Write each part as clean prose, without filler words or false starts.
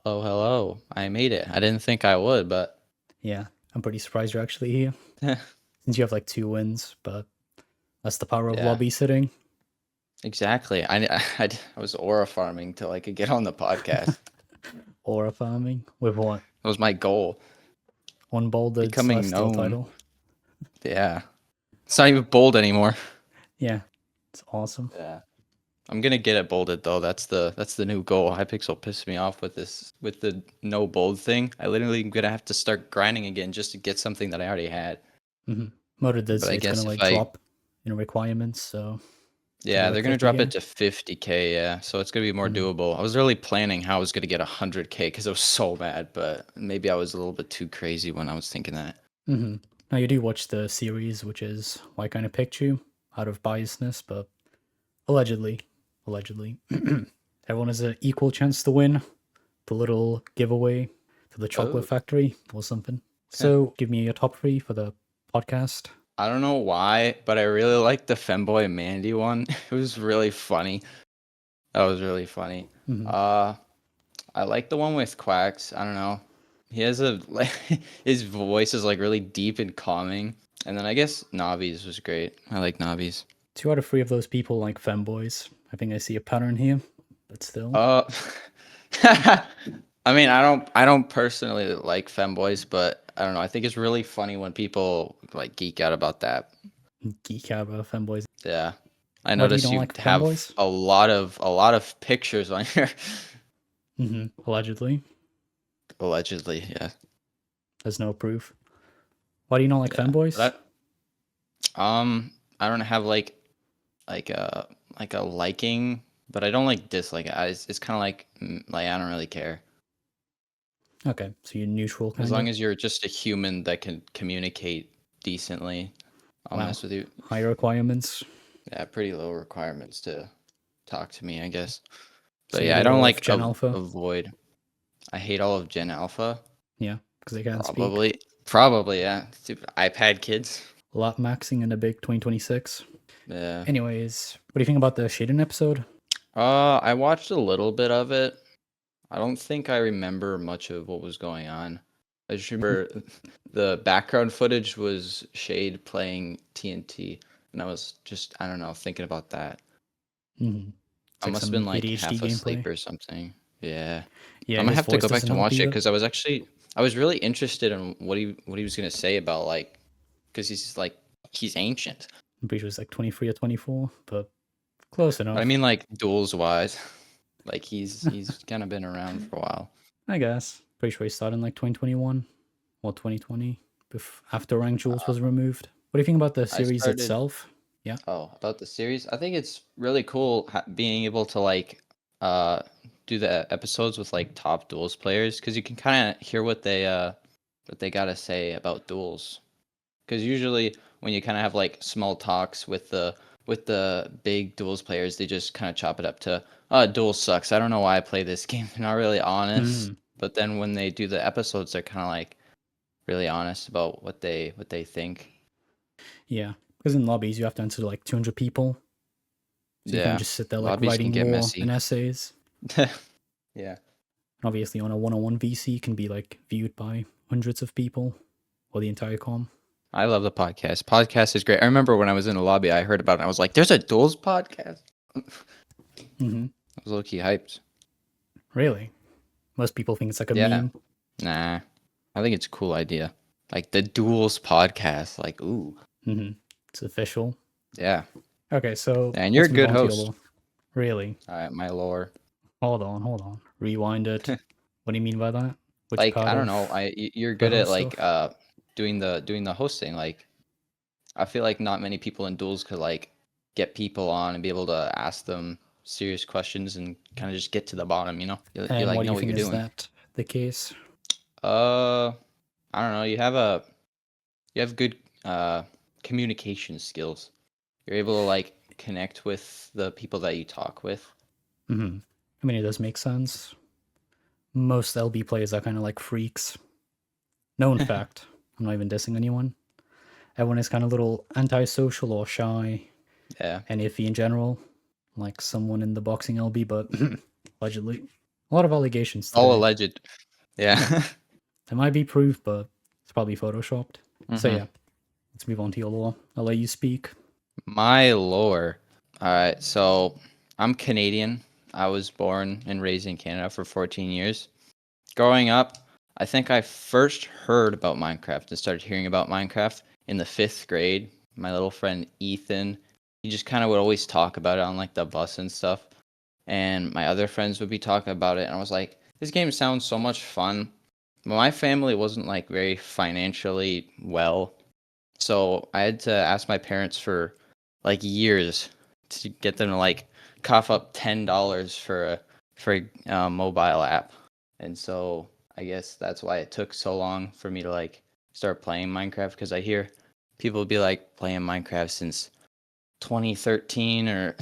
Oh, hello. I made it. I didn't think I would, but Yeah, I'm pretty surprised you're actually here. Since you have like 2 wins, but that's the power of yeah, lobby sitting. exactly. I was aura farming till I could get on the podcast. Aura farming with what? That was my goal. Unbolded Becoming Celestial known. title. Yeah. It's not even bold anymore. Yeah, it's awesome. Yeah. I'm gonna get it bolded though. That's the new goal. Hypixel pissed me off with the no bold thing. I literally am gonna have to start grinding again just to get something that I already had. Moda did But I say it's gonna guess if like I drop in requirements, so to Yeah, be like they're gonna 50 drop it again. to 50K, yeah. So it's gonna be more doable. I was really planning how I was gonna get 100K because I was so mad, but maybe I was a little bit too crazy when I was thinking that. Now you do watch the series, which is why I kind of picked you out of biasness, but allegedly, everyone has an equal chance to win the little giveaway to the chocolate Oh. factory or something. So give me your top 3 for the podcast. I don't know why, but I really liked the Femboy Mandy one. It was really funny. That was really funny. I like the one with Quacks. I don't know. He has like his voice is like really deep and calming. And then I guess Navi's was great. I like Navi's. 2 out of 3 of those people like femboys. I think I see a pattern here, but still. I mean, I don't personally like femboys, but I don't know. I think it's really funny when people like geek out about that. Geek out about femboys. Yeah. I Why do you notice don't you like have femboys? a lot of pictures on here. Allegedly. Allegedly, yeah. There's no proof. Why do you not like femboys? But I don't have like a liking, but I don't like dislike it. It's kind of like I don't really care. Okay, so you're neutral kind As of. long as you're just a human that can communicate decently, I'll mess with you. High requirements. Yeah, pretty low requirements to talk to me, I guess. So But you yeah, I hate don't all of like Gen Alpha? avoid. I hate all of Gen Alpha. Yeah, because they can't speak. Probably, yeah. Stupid iPad kids. A lot maxing in a big 2026. Yeah. Anyways, what do you think about the Shaden episode? I watched a little bit of it. I don't think I remember much of what was going on. I just remember the background footage was Shade playing TNT, and I was just, I don't know, thinking about that. I must have been like ADHD half asleep gameplay. or something. Yeah. Yeah, I might his have to voice go back doesn't to help watch it either. because I was really interested in what he was gonna say about like, because he's ancient. I'm pretty sure it's like 23 or 24, but close enough. But I mean like duels wise, like he's kind of been around for a while. I guess. Pretty sure he started in like 2021 or 2020 after Rank Jules was removed. What do you think about the series itself? Yeah. Oh, about the series, I think it's really cool being able to like do the episodes with like top duels players because you can kind of hear what they gotta say about duels. Because usually when you kind of have like small talks with the big duels players, they just kind of chop it up to, duels sucks. I don't know why I play this game. They're not really honest. But then when they do the episodes, they're kind of like really honest about what they think. Yeah, because in lobbies you have to answer like 200 people, so you can't just sit there like Lobbies can writing get lore messy. and essays. Yeah. Obviously, on a one-on-one VC can be like viewed by hundreds of people or the entire com. I love the podcast. Podcast is great. I remember when I was in a lobby, I heard about it. And I was like, "There's a Duels podcast." I was low key hyped. Really? Most people think it's like a meme. Nah, I think it's a cool idea. Like the Duels podcast. Like, ooh. It's official. Yeah. Okay, so And you're a good host. Really? All right, my lore. Hold on. Rewind it. What do you mean by that? Which like I don't know. You're good at like stuff? doing the hosting. Like I feel like not many people in duels could like get people on and be able to ask them serious questions and kind of just get to the bottom. You know, you like know what you're doing. Is that the case? I don't know. You have good communication skills. You're able to like connect with the people that you talk with. I mean, it does make sense. Most LB players are kind of like freaks. Known fact. I'm not even dissing anyone. Everyone is kind of a little antisocial or shy. Yeah. And iffy in general. Like someone in the boxing LB, but allegedly. A lot of allegations All today. alleged. Yeah. There might be proof, but it's probably photoshopped. So Hmm. yeah, let's move on to your law. I'll let you speak. My lore. All right, so I'm Canadian. I was born and raised in Canada for 14 years. Growing up, I think I first heard about Minecraft and started hearing about Minecraft in the 5th grade. My little friend Ethan, he just kind of would always talk about it on like the bus and stuff. And my other friends would be talking about it, and I was like, this game sounds so much fun. But my family wasn't like very financially well, so I had to ask my parents for like years to get them to like cough up $10 for a mobile app. And so I guess that's why it took so long for me to like start playing Minecraft, because I hear people be like playing Minecraft since 2013 or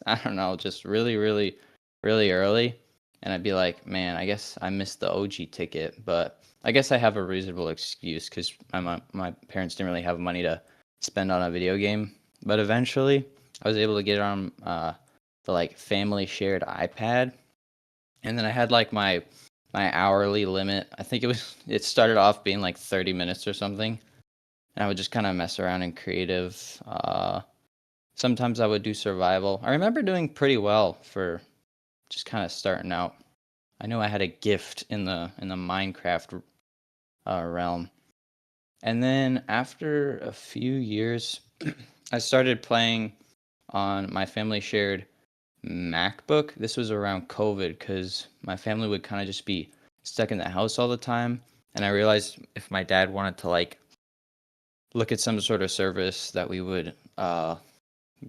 I don't know, just really, really, really early. And I'd be like, man, I guess I missed the OG ticket, but I guess I have a reasonable excuse because my parents didn't really have money to spend on a video game. But eventually, I was able to get it on the like family shared iPad, and then I had like my hourly limit. I think it started off being like 30 minutes or something, and I would just kind of mess around in creative. Sometimes I would do survival. I remember doing pretty well for just kind of starting out. I knew I had a gift in the Minecraft realm. And then after a few years, I started playing on my family shared MacBook. This was around COVID because my family would kind of just be stuck in the house all the time. And I realized if my dad wanted to like look at some sort of service that we would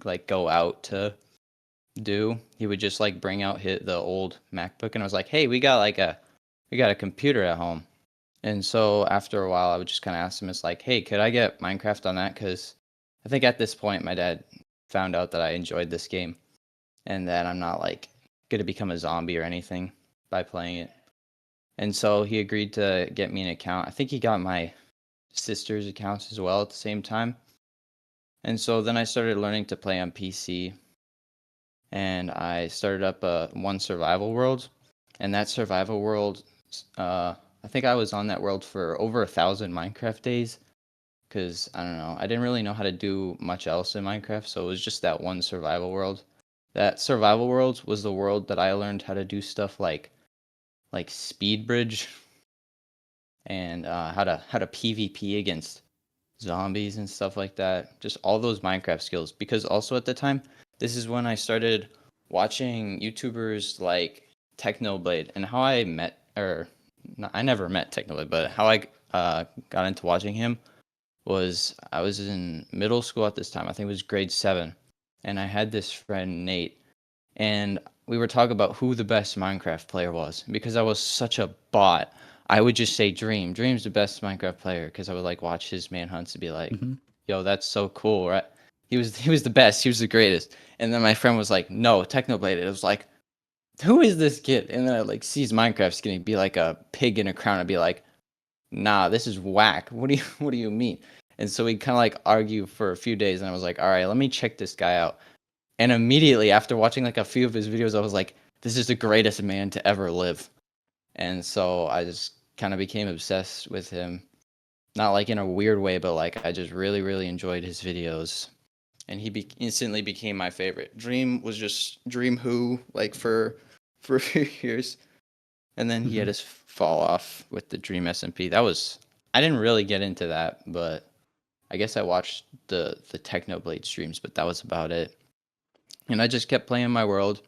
like go out to do, he would just like bring out the old MacBook, and I was like, "Hey, we got a computer at home." And so after a while, I would just kind of ask him, "It's like, hey, could I get Minecraft on that?" Because I think at this point, my dad found out that I enjoyed this game and that I'm not like gonna become a zombie or anything by playing it. And so he agreed to get me an account. I think he got my sister's accounts as well at the same time. And so then I started learning to play on PC, and I started up a one survival world, and that survival world, I think I was on that world for over 1,000 Minecraft days, because I don't know, I didn't really know how to do much else in Minecraft, so it was just that one survival world. That survival world was the world that I learned how to do stuff like speed bridge and how to PvP against zombies and stuff like that. Just all those Minecraft skills. Because also at the time, this is when I started watching YouTubers like Technoblade, and how I met, or no, I never met Technoblade, but how I got into watching him was I was in middle school at this time. I think it was grade 7, and I had this friend Nate, and we were talking about who the best Minecraft player was. Because I was such a bot, I would just say Dream's the best Minecraft player, because I would like watch his manhunts and be like, Mm-hmm. "Yo, that's so cool, right?" He was the best. He was the greatest. And then my friend was like, "No, Technoblade." It was like, "Who is this kid?" And then I like sees Minecraft skinny be like a pig in a crown and be like, "Nah, this is whack. What do you what do you mean?" And so we kind of like argue for a few days, and I was like, "All right, let me check this guy out." And immediately after watching like a few of his videos, I was like, this is the greatest man to ever live. And so I just kind of became obsessed with him. Not like in a weird way, but like I just really, really enjoyed his videos. And instantly became my favorite. Dream was just Dream Who, like for a few years. And then he Mm-hmm. had his fall off with the Dream SMP. I didn't really get into that, but I guess I watched the Technoblade streams, but that was about it. And I just kept playing my world.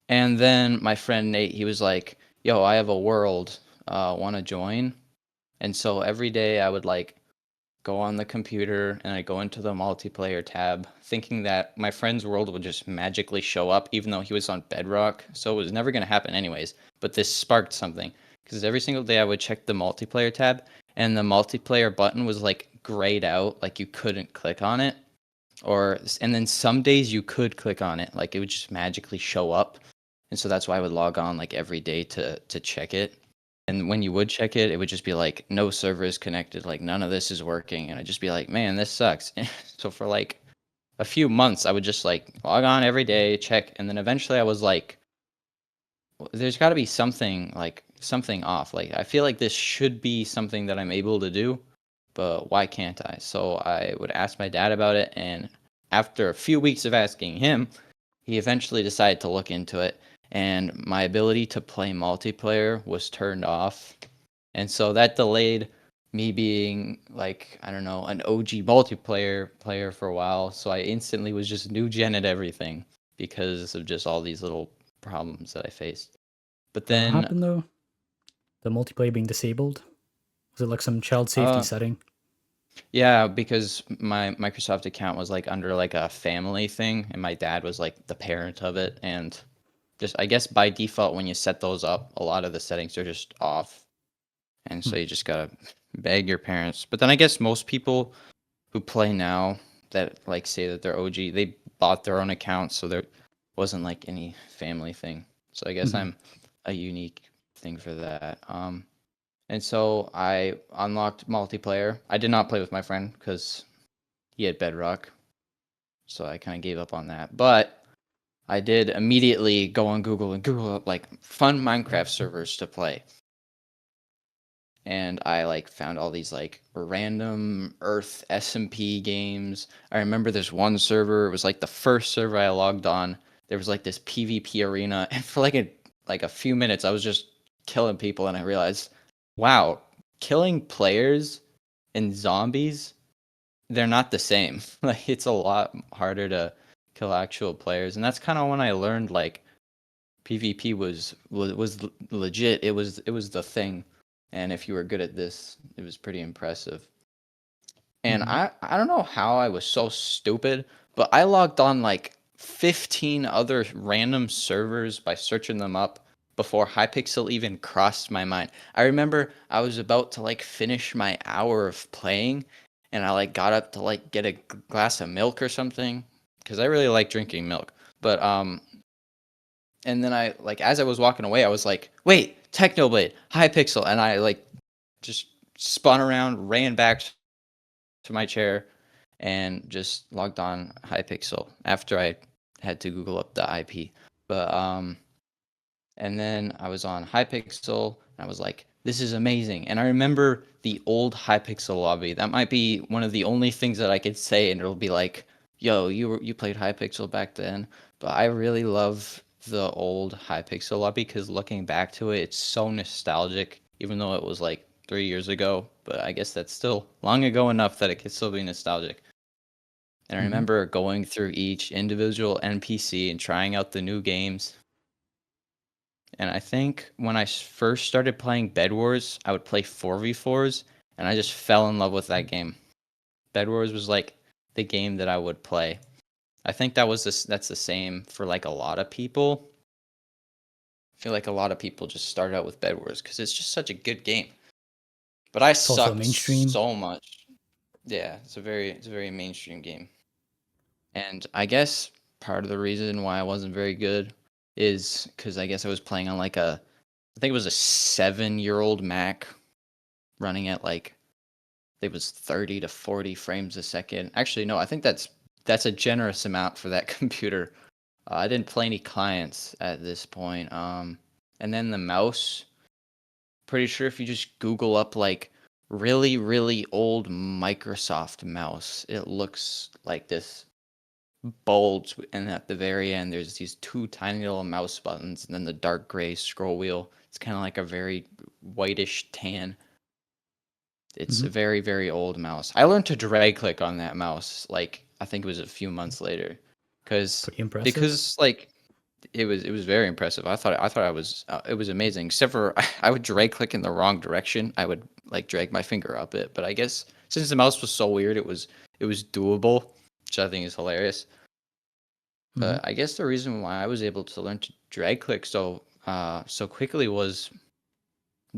And then my friend Nate, he was like, "Yo, I have a world. Want to join?" And so every day I would like go on the computer and I go into the multiplayer tab, thinking that my friend's world would just magically show up, even though he was on Bedrock. So it was never going to happen anyways. But this sparked something, because every single day I would check the multiplayer tab, and the multiplayer button was like grayed out, like you couldn't click on it. And then some days you could click on it, like it would just magically show up. And so that's why I would log on like every day to check it. And when you would check it, it would just be like no server is connected, like none of this is working. And I'd just be like, man, this sucks. So for like a few months, I would just like log on every day, check, and then eventually I was like, there's got to be something off. Like I feel like this should be something that I'm able to do, but why can't I? So I would ask my dad about it, and after a few weeks of asking him, he eventually decided to look into it, and my ability to play multiplayer was turned off. And so that delayed me being like, I don't know, an OG multiplayer player for a while. So I instantly was just new gen at everything because of just all these little problems that I faced. But What then, happened though? The multiplayer being disabled? Was it like some child safety uh, setting? yeah, because my Microsoft account was like under like a family thing, and my dad was like the parent of it, and just I guess by default when you set those up, a lot of the settings are just off, and Hmm. so you just gotta beg your parents. But then I guess most people who play now that like say that they're OG, they bought their own accounts, so there wasn't like any family thing. So I guess Mhm. I'm a unique thing for that. And so I unlocked multiplayer. I did not play with my friend because he had Bedrock, so I kind of gave up on that. But I did immediately go on Google and Google up like fun Minecraft servers to play. And I like found all these like random Earth SMP games. I remember there's one server, it was like the first server I logged on. There was like this PvP arena, and for like a few minutes I was just killing people, and I realized, wow, killing players and zombies, they're not the same. Like it's a lot harder to kill actual players. And that's kind of when I learned like PvP was legit. It was the thing, and if you were good at this, it was pretty impressive. And Mhm. I don't know how I was so stupid, but I logged on like 15 other random servers by searching them up before Hypixel even crossed my mind. I remember I was about to like finish my hour of playing, and I like got up to like get a glass of milk or something because I really like drinking milk. But and then I like as I was walking away, I was like, "Wait, Technoblade, Hypixel," and I like just spun around, ran back to my chair, and just logged on Hypixel after I had to Google up the IP. But and then I was on Hypixel, and I was like, "This is amazing." And I remember the old Hypixel lobby. That might be one of the only things that I could say, and it'll be like, "Yo, you played Hypixel back then." But I really love the old Hypixel lobby because looking back to it, it's so nostalgic, even though it was like 3 years ago. But I guess that's still long ago enough that it can still be nostalgic. And I Mhm. remember going through each individual NPC and trying out the new games. And I think when I first started playing Bed Wars, I would play 4v4s, and I just fell in love with that game. Bed Wars was like the game that I would play. I think that's the same for like a lot of people. I feel like a lot of people just start out with Bed Wars because it's just such a good game. But I It's also sucked mainstream. so much. Yeah, it's a very mainstream game. And I guess part of the reason why I wasn't very good is because I guess I was playing on like I think it was a 7-year-old Mac running at like it was 30 to 40 frames a second. Actually, no, I think that's a generous amount for that computer. I didn't play any clients at this point. And then the mouse, pretty sure if you just Google up like really, really old Microsoft mouse, it looks like this bulge, and at the very end there's these two tiny little mouse buttons and then the dark gray scroll wheel. It's kind of like a very whitish tan. It's Mhm. a very, very old mouse. I learned to drag click on that mouse like I think it was a few months later, because Pretty impressive. because like it was very impressive. I thought I was it was amazing. Except for I would drag click in the wrong direction. I would like drag my finger up it, but I guess since the mouse was so weird, it was doable, which I think is hilarious. Mhm. I guess the reason why I was able to learn to drag click so quickly was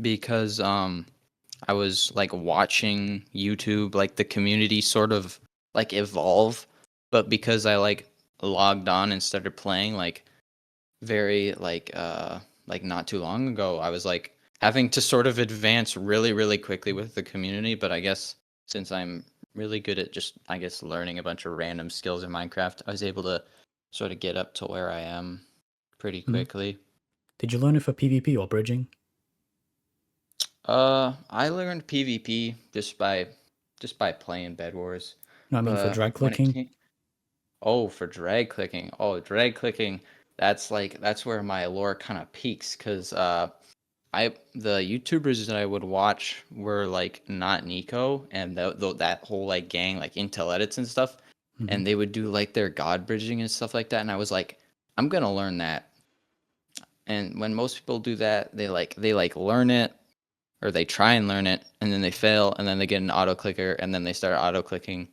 because I was like watching YouTube, like the community sort of like evolve, but because I like logged on and started playing very like not too long ago, I was like having to sort of advance really really quickly with the community. But I guess since I'm really good at just I guess learning a bunch of random skills in Minecraft, I was able to sort of get up to where I am pretty Mhm. quickly. Did you learn it for PvP or bridging? I learned PvP just by playing Bed Wars. No, I mean for But drag when it clicking. came for drag clicking. Oh, drag clicking. That's where my lore kind of peaks because the YouTubers that I would watch were like not Nico and that whole like gang like Intel Edits and stuff, Hmm. and they would do like their god bridging and stuff like that, and I was like, I'm gonna learn that. And when most people do that, they learn it or they try and learn it and then they fail and then they get an auto clicker and then they start auto clicking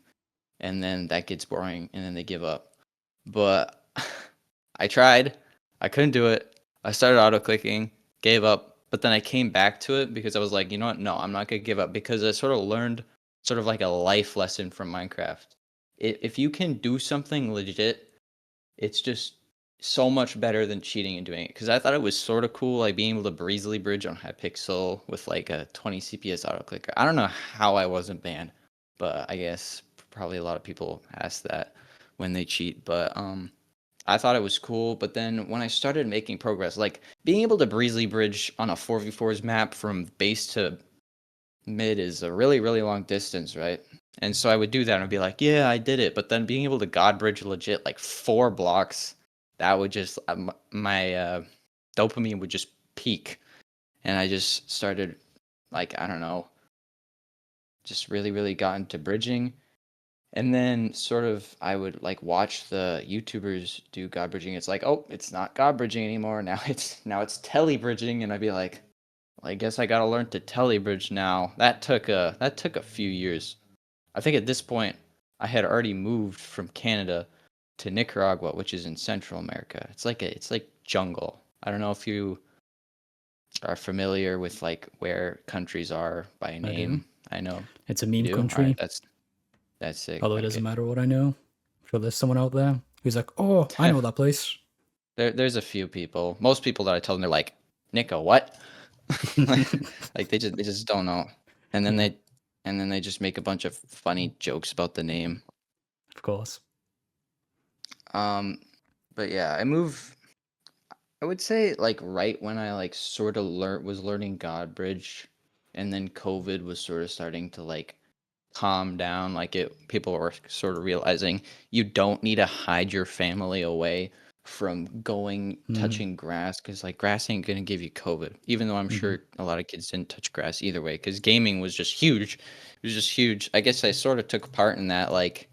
and then that gets boring and then they give up. But I tried. I couldn't do it. I started auto clicking, gave up, but then I came back to it because I was like, you know what? No, I'm not gonna give up because I sort of learned sort of like a life lesson from Minecraft. If you can do something legit, it's just so much better than cheating and doing it. Because I thought it was sort of cool, like being able to breezily bridge on Hypixel with like a 20 CPS auto clicker. I don't know how I wasn't banned, but I guess probably a lot of people ask that when they cheat. But I thought it was cool. But then when I started making progress, like being able to breezily bridge on a 4v4's map from base to mid is a really, really long distance, right? And so I would do that and I'd be like, yeah, I did it. But then being able to God bridge legit like 4 blocks, that would just, my dopamine would just peak. And I just started, like, I don't know, just really, really got into bridging. And then sort of I would like watch the YouTubers do God bridging. It's like, oh, it's not God bridging anymore. Now it's tele bridging. And I'd be like, well, I guess I gotta learn to telebridge now. That took a few years. I think at this point I had already moved from Canada to Nicaragua, which is in Central America. It's like jungle. I don't know if you are familiar with like where countries are by I do. name. I know It's a you meme do. All right, country. that's sick. Although it doesn't Okay. matter what I know. I'm sure there's someone out there who's like, oh, I know that place. There's a few people. Most people that I tell them they're like, Nico, what? Like they just don't know. And then Yeah, they just make a bunch of funny jokes about the name. of course. Um but yeah, I would say like right when I like sort of was learning Godbridge and then COVID was sort of starting to like calm down, like it people were sort of realizing you don't need to hide your family away from going Mm-hmm. touching grass because like grass ain't gonna give you COVID, even though I'm Mm-hmm. sure a lot of kids didn't touch grass either way because gaming was just huge. It was just huge. I guess I sort of took part in that, like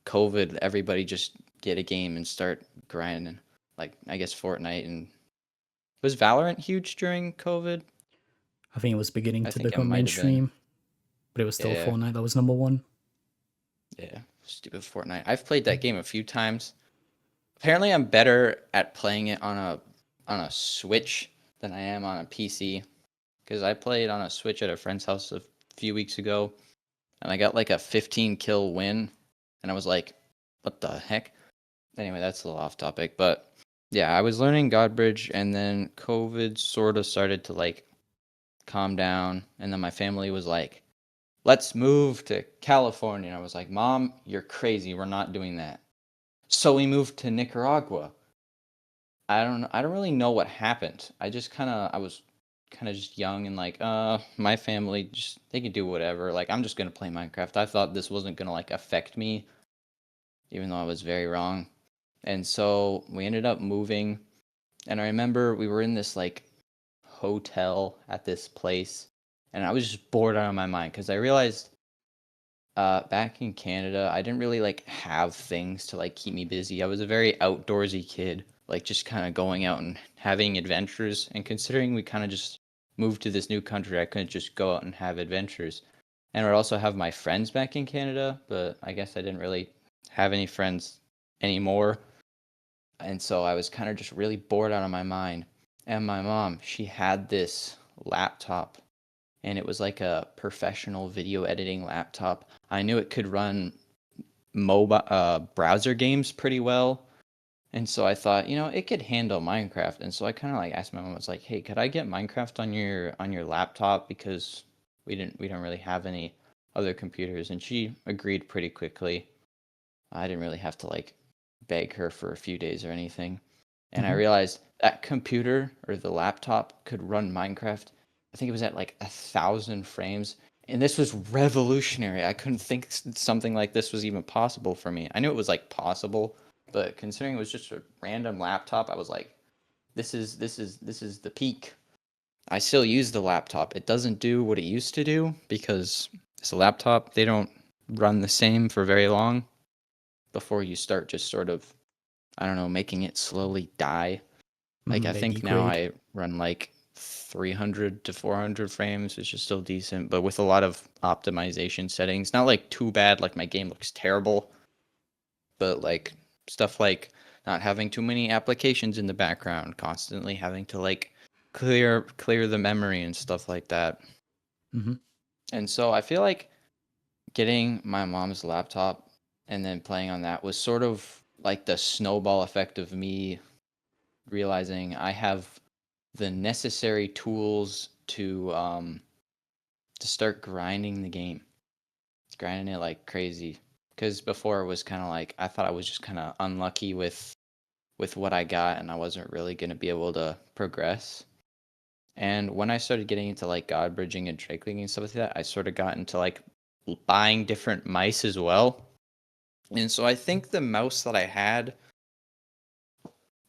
COVID, everybody just get a game and start grinding. Like I guess Fortnite. And was Valorant huge during COVID? I think it was beginning I to think it become might have been. mainstream, but it was still Yeah, Fortnite that was number one. yeah. Stupid Fortnite. I've played that game a few times. Apparently, I'm better at playing it on a Switch than I am on a PC. Because I played on a Switch at a friend's house a few weeks ago, and I got like a 15 kill win, and I was like, "What the heck?" Anyway, that's a little off topic, but yeah, I was learning Godbridge, and then COVID sort of started to like calm down, and then my family was like, let's move to California. And I was like, Mom, you're crazy. We're not doing that. So we moved to Nicaragua. I don't really know what happened. I was kind of just young and like, my family just they can do whatever. Like I'm just gonna play Minecraft. I thought this wasn't gonna like affect me, even though I was very wrong. And so we ended up moving. And I remember we were in this like hotel at this place, and I was just bored out of my mind because I realized back in Canada, I didn't really like have things to like keep me busy. I was a very outdoorsy kid, like just kind of going out and having adventures. And considering we kind of just moved to this new country, I couldn't just go out and have adventures. And I would also have my friends back in Canada, but I guess I didn't really have any friends anymore. And so I was kind of just really bored out of my mind. And my mom, she had this laptop, and it was like a professional video editing laptop. I knew it could run mobile browser games pretty well. And so I thought, it could handle Minecraft. And so I kind of like asked my mom, I was like, "Hey, could I get Minecraft on your laptop because we don't really have any other computers?" And she agreed pretty quickly. I didn't really have to like beg her for a few days or anything. And I Mm-hmm. realized that computer or the laptop could run Minecraft. I think it was at like 1,000 frames. And this was revolutionary. I couldn't think something like this was even possible for me. I knew it was like possible, but considering it was just a random laptop, I was like, this is the peak. I still use the laptop. It doesn't do what it used to do because it's a laptop. They don't run the same for very long before you start just sort of, I don't know, making it slowly die. Like I They think now degrade. I run like 300 to 400 frames, which is still decent, but with a lot of optimization settings. Not like too bad, like my game looks terrible, but like stuff like not having too many applications in the background, constantly having to like clear the memory and stuff like that. Hmm. And so I feel like getting my mom's laptop and then playing on that was sort of like the snowball effect of me realizing I have the necessary tools to start grinding the game. Grinding it like crazy. Because before it was kind of like I thought I was just kind of unlucky with what I got and I wasn't really going to be able to progress. And when I started getting into like god bridging and trade clicking and stuff like that, I sort of got into like buying different mice as well. And so I think the mouse that I had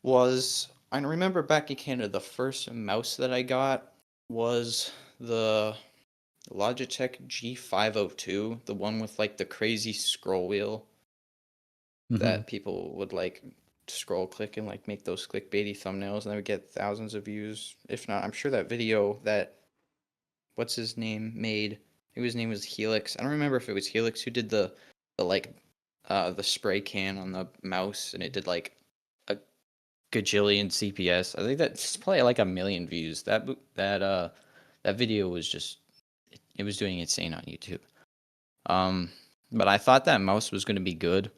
was I remember back in Canada the first mouse that I got was the Logitech G502, the one with like the crazy scroll wheel Hmm. that people would like scroll click and like make those clickbaity thumbnails and they would get thousands of views. If not, I'm sure that video that what's his name made, I think his name was Helix. I don't remember if it was Helix who did the like the spray can on the mouse and it did like a gajillion CPS. I think that's probably like a million views. That video was just it was doing insane on YouTube. Um, but I thought that mouse was going to be good.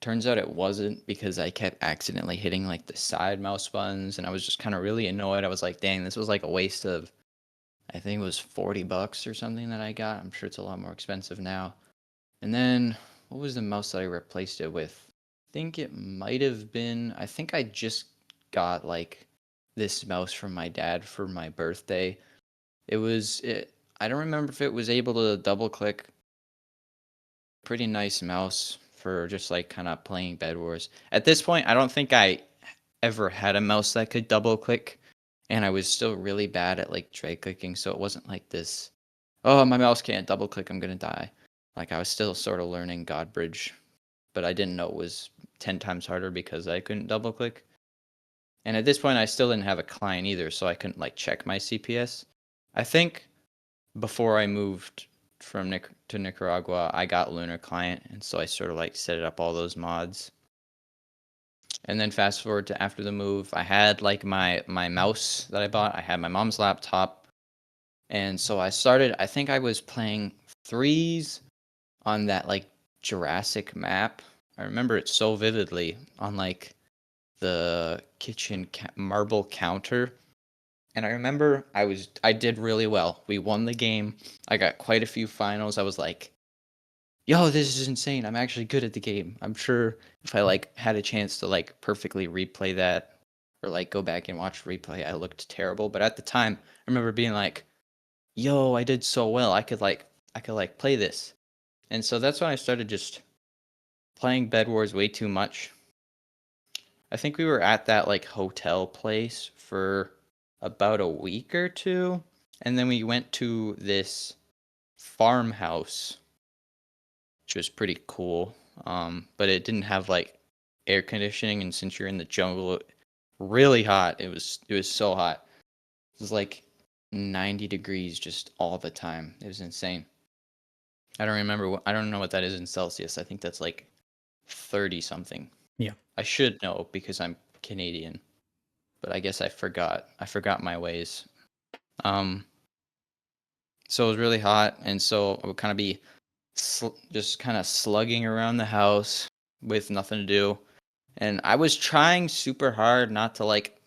Turns out it wasn't because I kept accidentally hitting like the side mouse buttons and I was just kind of really annoyed. I was like, dang, this was like a waste of, I think it was $40 or something that I got. I'm sure it's a lot more expensive now. And then what was the mouse that I replaced it with? I think it might have been, I think I just got like this mouse from my dad for my birthday. I don't remember if it was able to double click. Pretty nice mouse for just like kind of playing Bed Wars. At this point, I don't think I ever had a mouse that could double click, and I was still really bad at like trade clicking, so it wasn't like this, oh, my mouse can't double click, I'm gonna die. Like I was still sort of learning God Bridge, but I didn't know it was 10 times harder because I couldn't double click. And at this point, I still didn't have a client either, so I couldn't like check my CPS. I think before I moved from to Nicaragua, I got Lunar Client, and so I sort of like set up all those mods. And then fast forward to after the move, I had like my mouse that I bought. I had my mom's laptop, and so I started. I think I was playing threes on that like Jurassic map. I remember it so vividly on like the kitchen marble counter. And I remember I did really well. We won the game. I got quite a few finals. I was like, "Yo, this is insane. I'm actually good at the game." I'm sure if I like had a chance to like perfectly replay that or like go back and watch replay, I looked terrible, but at the time, I remember being like, "Yo, I did so well. I could like play this." And so that's when I started just playing Bed Wars way too much. I think we were at that like hotel place for about a week or two, and then we went to this farmhouse, which was pretty cool. But it didn't have like air conditioning, and since you're in the jungle, really hot. It was so hot. It was like 90 degrees just all the time. It was insane. I don't remember I don't know what that is in Celsius. I think that's like 30 something. Yeah. I should know because I'm Canadian, but I guess I forgot. I forgot my ways. Um, so it was really hot, and so I would kind of be just kind of slugging around the house with nothing to do. And I was trying super hard not to like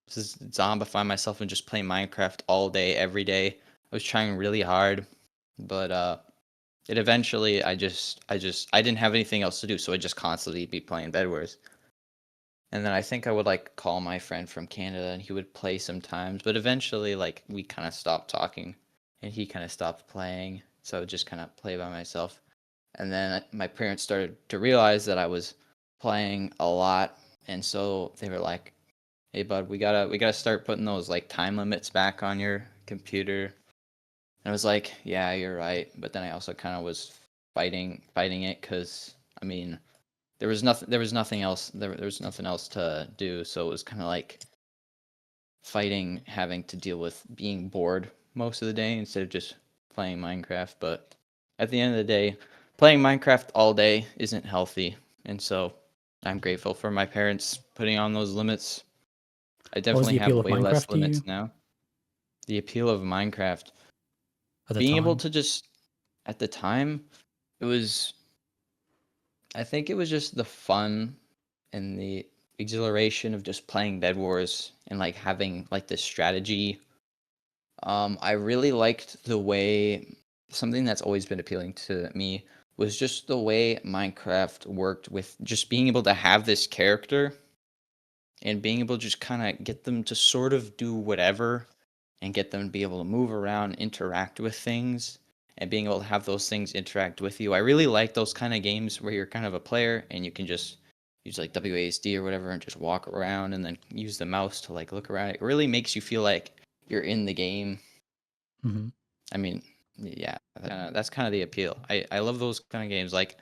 zombify myself and just play Minecraft all day, every day. I was trying really hard, but it eventually I didn't have anything else to do, so I just constantly be playing Bed Wars. And then I think I would like call my friend from Canada and he would play sometimes, but eventually like we kind of stopped talking and he kind of stopped playing. So I would just kind of play by myself. And then my parents started to realize that I was playing a lot, and so they were like, "Hey bud, we gotta start putting those like time limits back on your computer." And I was like, "Yeah, you're right." But then I also kind of was fighting it because I mean, there was nothing else there was nothing else to do, so it was kind of like fighting having to deal with being bored most of the day instead of just playing Minecraft. But at the end of the day, playing Minecraft all day isn't healthy. And so I'm grateful for my parents putting on those limits. I What was definitely the appeal have of way less Minecraft to limits you now. The appeal of Minecraft, at the being able time? to just, at the time, it was, I think it was just the fun and the exhilaration of just playing Bed Wars and like having like this strategy. I really liked the way something that's always been appealing to me was just the way Minecraft worked with just being able to have this character and being able to just kind of get them to sort of do whatever and get them to be able to move around, interact with things, and being able to have those things interact with you. I really like those kind of games where you're kind of a player and you can just use like WASD or whatever and just walk around and then use the mouse to like look around. It really makes you feel like you're in the game. Mm-hmm. I mean, yeah, that's kind of the appeal. I love those kind of games. Like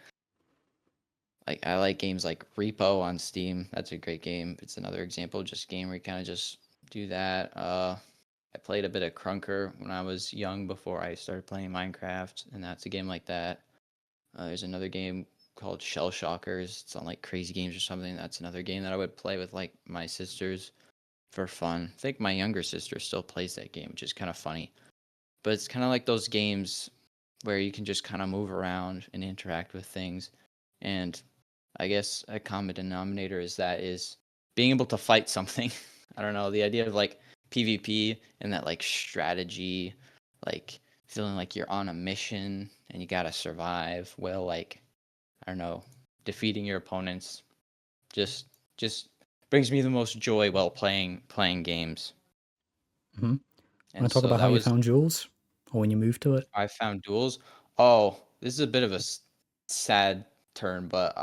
I like games like Repo on Steam. That's a great game. It's another example of just a game where you kind of just do that. I played a bit of Crunker when I was young before I started playing Minecraft, and that's a game like that. There's another game called Shell Shockers. It's on like Crazy Games or something. That's another game that I would play with like my sisters for fun. I think my younger sister still plays that game, which is kind of funny. But it's kind of like those games where you can just kind of move around and interact with things. And I guess a common denominator is being able to fight something. I don't know, the idea of like PvP and that like strategy, like feeling like you're on a mission and you gotta survive. Well, like I don't know, defeating your opponents just brings me the most joy while playing games. Mm-hmm. And Want to talk so about how that you was found Jules or when you moved to it? I found duels. Oh, this is a bit of a sad turn, but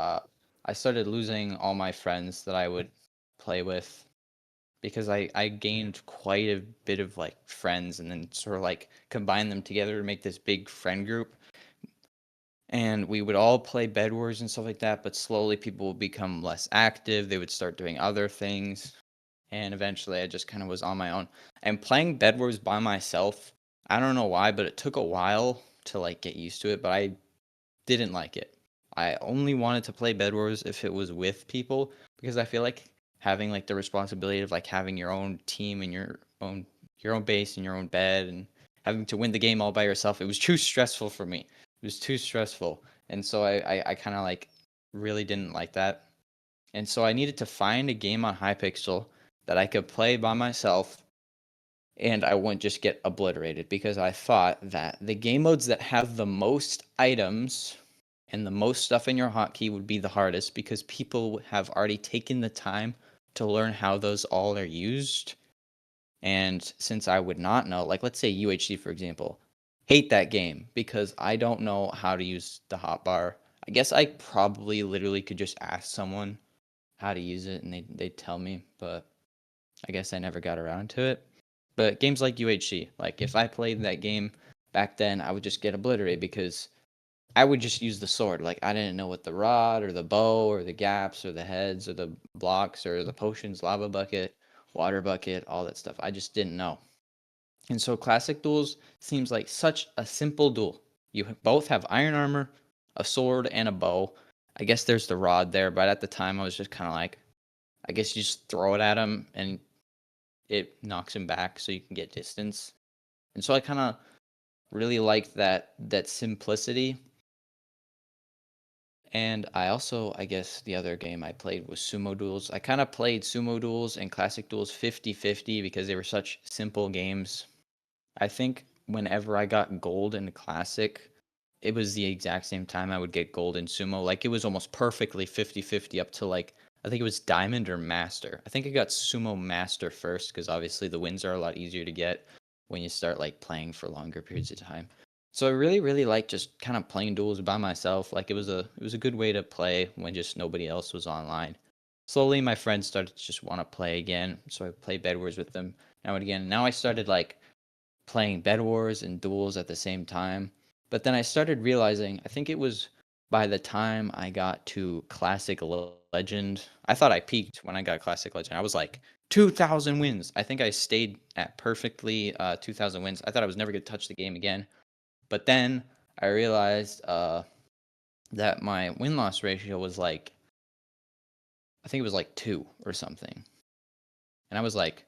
I started losing all my friends that I would play with because I gained quite a bit of like friends and then sort of like combined them together to make this big friend group. And we would all play Bed Wars and stuff like that, but slowly people would become less active. They would start doing other things. And eventually I just kind of was on my own. And playing Bed Wars by myself, I don't know why, but it took a while to like get used to it, but I didn't like it. I only wanted to play Bed Wars if it was with people because I feel like having like the responsibility of like having your own team and your own base and your own bed and having to win the game all by yourself, it was too stressful for me. It was too stressful. And so I kind of like really didn't like that. And so I needed to find a game on Hypixel that I could play by myself and I wouldn't just get obliterated because I thought that the game modes that have the most items and the most stuff in your hotkey would be the hardest because people have already taken the time to learn how those all are used. And since I would not know, like let's say UHC for example, hate that game because I don't know how to use the hotbar. I guess I probably literally could just ask someone how to use it and they'd tell me, but I guess I never got around to it. But games like UHC, like if I played that game back then, I would just get obliterated because I would just use the sword. Like I didn't know what the rod or the bow or the gaps or the heads or the blocks or the potions, lava bucket, water bucket, all that stuff. I just didn't know. And so classic duels seems like such a simple duel. You both have iron armor, a sword, and a bow. I guess there's the rod there, but at the time I was just kind of like, I guess you just throw it at him and it knocks him back so you can get distance. And so I kind of really liked that simplicity. And I also, I guess the other game I played was Sumo Duels. I kind of played Sumo Duels and Classic Duels 50-50 because they were such simple games. I think whenever I got gold in Classic, it was the exact same time I would get gold in Sumo. Like it was almost perfectly 50-50 up to like I think it was Diamond or Master. I think I got Sumo Master first because obviously the wins are a lot easier to get when you start like playing for longer periods of time. So I really, really like just kind of playing duels by myself. Like it was a good way to play when just nobody else was online. Slowly, my friends started to just want to play again, so I play Bed Wars with them now and again. Now I started like playing Bed Wars and duels at the same time. But then I started realizing, I think it was by the time I got to Classic Legend, I thought I peaked when I got Classic Legend. I was like 2,000 wins. I think I stayed at perfectly 2,000 wins. I thought I was never going to touch the game again. But then I realized that my win loss ratio was like, I think it was like 2 or something. And I was like,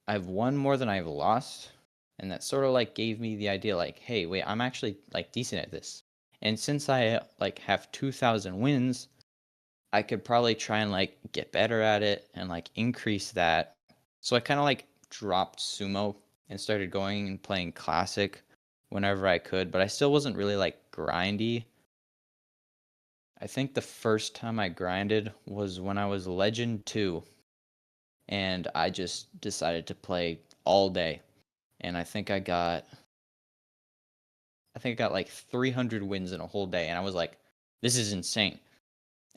I've won more than I've lost. And that sort of like gave me the idea like, hey, wait, I'm actually like decent at this. And since I like have 2,000 wins, I could probably try and like get better at it and like increase that. So I kind of like dropped sumo and started going and playing classic whenever I could, but I still wasn't really like grindy. I think the first time I grinded was when I was Legend 2 and I just decided to play all day. And I think I got like 300 wins in a whole day and I was like, this is insane.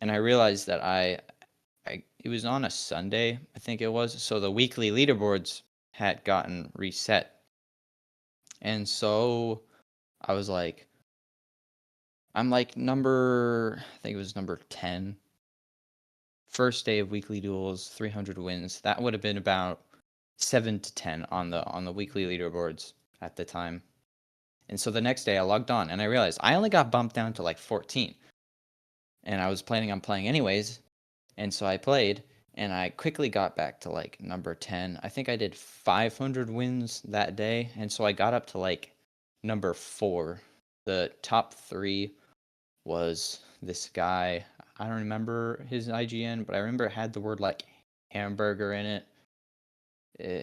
And I realized that it was on a Sunday, I think it was. So the weekly leaderboards had gotten reset. And so I was like, I'm like I think it was number 10. First day of weekly duels, 300 wins. That would have been about 7 to 10 on the weekly leaderboards at the time. And so the next day I logged on and I realized I only got bumped down to like 14. And I was planning on playing anyways. And so I played and I quickly got back to like number 10. I think I did 500 wins that day. And so I got up to like number 4. The top 3 was this guy. I don't remember his IGN, but I remember it had the word like hamburger in it.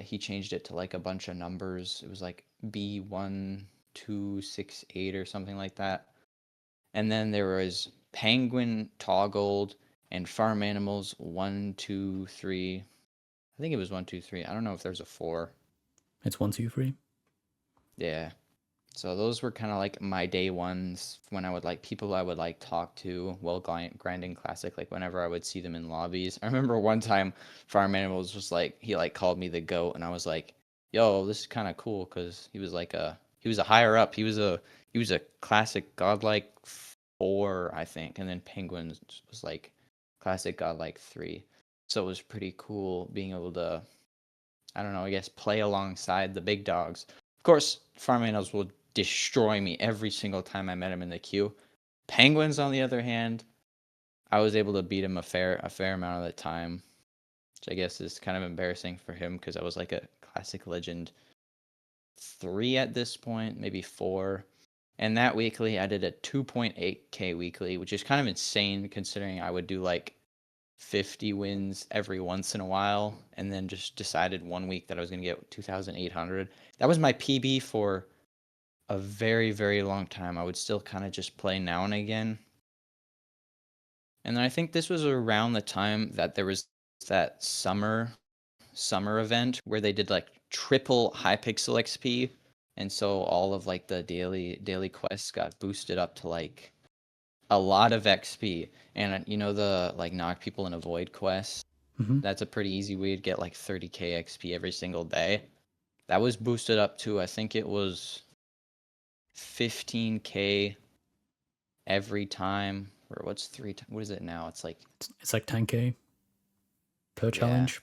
He changed it to like a bunch of numbers. It was like B1268 or something like that. And then there was Penguin Toggled and Farm Animals 123. I think it was 123. I don't know if there's a 4. It's 123. Yeah. So those were kind of like my day ones when I would like people I would like talk to while grinding classic, like whenever I would see them in lobbies. I remember one time Farm Animals was like he like called me the goat and I was like, "Yo, this is kind of cool cuz he was a higher up. He was a classic godlike 4, I think, and then Penguins was like classic godlike 3. So it was pretty cool being able to I don't know, I guess play alongside the big dogs. Of course, Farm Animals will destroy me every single time I met him in the queue. Penguins, on the other hand, I was able to beat him a fair amount of the time, which I guess is kind of embarrassing for him because I was like a classic legend 3 at this point, maybe 4. And that weekly, I did a 2.8k weekly, which is kind of insane considering I would do like 50 wins every once in a while and then just decided one week that I was going to get 2,800. That was my PB for a very, very long time. I would still kind of just play now and again. And then I think this was around the time that there was that summer event where they did like triple Hypixel XP. And so all of like the daily quests got boosted up to like a lot of XP. And you know the like knock people in a void quest? Mm-hmm. That's a pretty easy way to get like 30k XP every single day. That was boosted up to I think it was 15k every time. Or what's what is it now? It's like It's like 10k per yeah. challenge.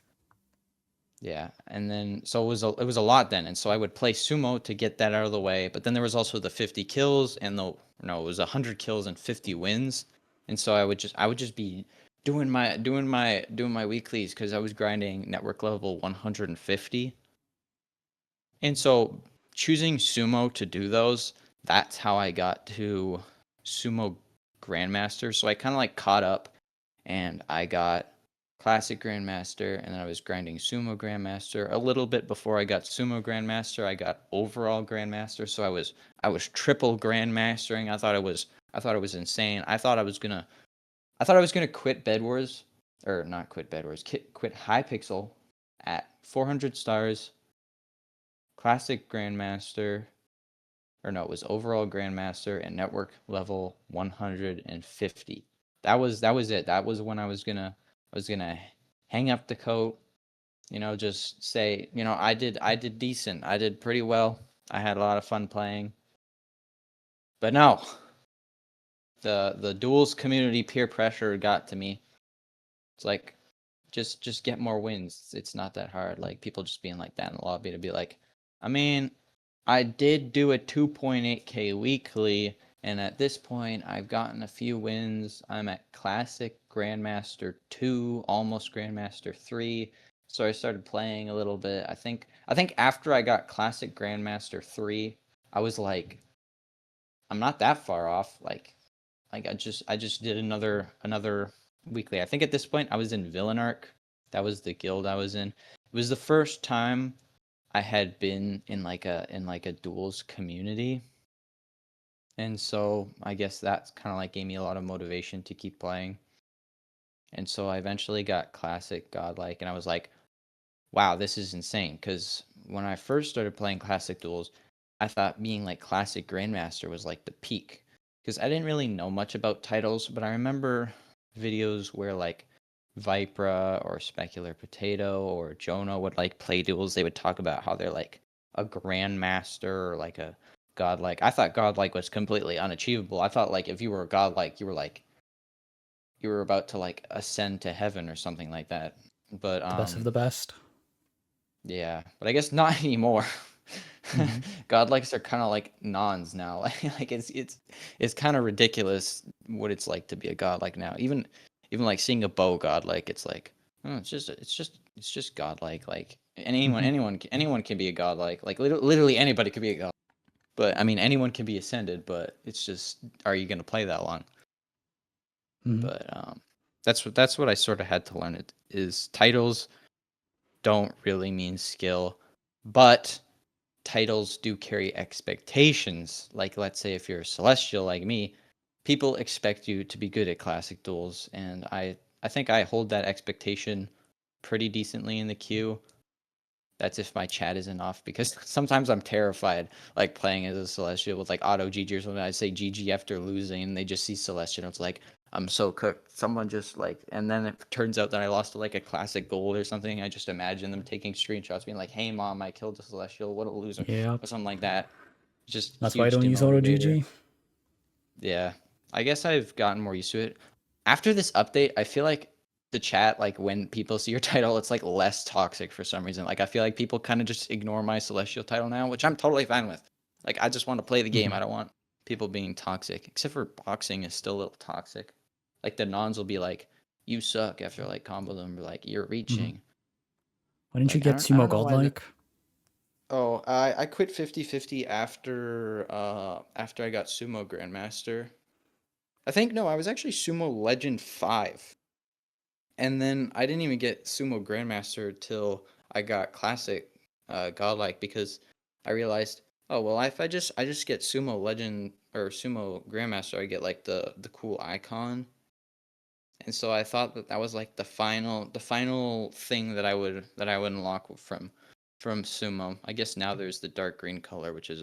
Yeah, and then so it was a lot then, and so I would play sumo to get that out of the way. But then there was also the 50 kills and the no, it was 100 kills and 50 wins, and so I would just be doing my weeklies because I was grinding network level 150, and so choosing sumo to do those, that's how I got to sumo grandmaster. So I kind of like caught up, and I got classic grandmaster and then I was grinding sumo grandmaster. A little bit before I got sumo grandmaster, I got overall grandmaster. So I was triple grandmastering. I thought it was insane. I thought I was going to quit Bed Wars or not quit Bed Wars, quit Hypixel at 400 stars, classic grandmaster, or no, it was overall grandmaster and network level 150. That was it. That was when I was gonna hang up the coat, just say, I did decent. I did pretty well. I had a lot of fun playing. But no, the duels community peer pressure got to me. It's like just get more wins. It's not that hard. Like people just being like that in the lobby to be like, I mean, I did do a 2.8k weekly, and at this point I've gotten a few wins. I'm at Classic Grandmaster 2, almost Grandmaster 3. So I started playing a little bit. I think after I got Classic Grandmaster 3, I was like, I'm not that far off. Like I just did another weekly. I think at this point I was in Villain Arc. That was the guild I was in. It was the first time I had been in like a duels community. And so I guess that's kind of like gave me a lot of motivation to keep playing. And so I eventually got Classic Godlike, and I was like, wow, this is insane. Because when I first started playing Classic Duels, I thought being like Classic Grandmaster was like the peak. Because I didn't really know much about titles, but I remember videos where like Vipra or Specular Potato or Jonah would like play duels. They would talk about how they're like a Grandmaster or like a Godlike. I thought Godlike was completely unachievable. I thought like if you were a Godlike, you were about to like ascend to heaven or something like that. But The best of the best. yeah, but I guess not anymore. Mm-hmm. Godlikes are kind of like nons now. Like it's kind of ridiculous what it's like to be a godlike now. Even like seeing a bow godlike, it's like, oh, it's just godlike. Like anyone Mm-hmm. anyone anyone can be a godlike. Like literally anybody could be a god. But I mean anyone can be ascended, but it's just, are you going to play that long? Mm-hmm. But that's what I sort of had to learn. It is titles don't really mean skill, but titles do carry expectations. Like, let's say if you're a celestial like me, people expect you to be good at classic duels, and I think I hold that expectation pretty decently in the queue. That's if my chat isn't off, because sometimes I'm terrified, like playing as a celestial with like auto GG or something. I say GG after losing, and they just see celestial. And it's like, I'm so cooked. Someone just like, and then it turns out that I lost to like a classic gold or something. I just imagine them taking screenshots, being like, "Hey mom, I killed a celestial. What a loser," Yeah. or something like that. Just That's why I huge don't use auto demotivator. GG. Yeah, I guess I've gotten more used to it. After this update, I feel like the chat, like when people see your title, it's like less toxic for some reason. Like I feel like people kind of just ignore my celestial title now, which I'm totally fine with. Like I just want to play the game. Mm-hmm. I don't want people being toxic. Except for boxing is still a little toxic. Like the nons will be like, "You suck," after like combo them, or like, "You're Mm-hmm. reaching." Why didn't you Like I get don't I Sumo don't know why the Godlike? Oh, I quit 50-50 after I got Sumo Grandmaster. I think no, I was actually Sumo Legend 5. And then I didn't even get Sumo Grandmaster till I got Classic Godlike, because I realized, oh well, if I just get Sumo Legend or Sumo Grandmaster, I get like the cool icon. And so I thought that that was like the final thing that I would unlock from Sumo. I guess now there's the dark green color, which is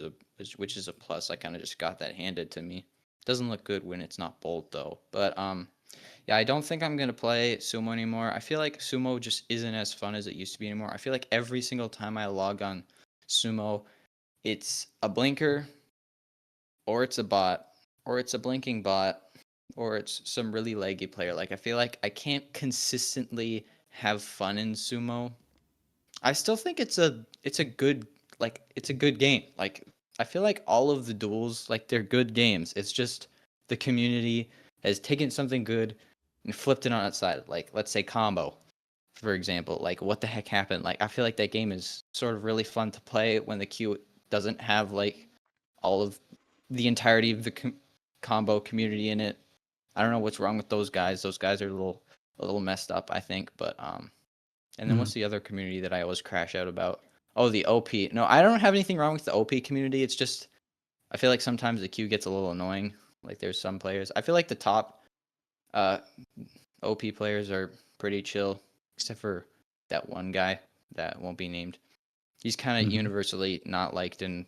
a plus. I kind of just got that handed to me. Doesn't look good when it's not bold though. But yeah, I don't think I'm gonna play Sumo anymore. I feel like Sumo just isn't as fun as it used to be anymore. I feel like every single time I log on Sumo, it's a blinker, or it's a bot, or it's a blinking bot, or it's some really laggy player. Like I feel like I can't consistently have fun in Sumo. I still think it's a good, it's a good game. Like I feel like all of the duels, like they're good games. It's just the community has taken something good and flipped it on its side. Like let's say combo, for example. Like what the heck happened? Like I feel like that game is sort of really fun to play when the queue doesn't have like all of the entirety of the combo community in it. I don't know what's wrong with those guys. Those guys are a little messed up, I think. But and then Mm-hmm. what's the other community that I always crash out about? Oh, the OP. No, I don't have anything wrong with the OP community. It's just I feel like sometimes the queue gets a little annoying. Like there's some players. I feel like the top uh OP players are pretty chill, except for that one guy that won't be named. He's kind of Mhm. universally not liked in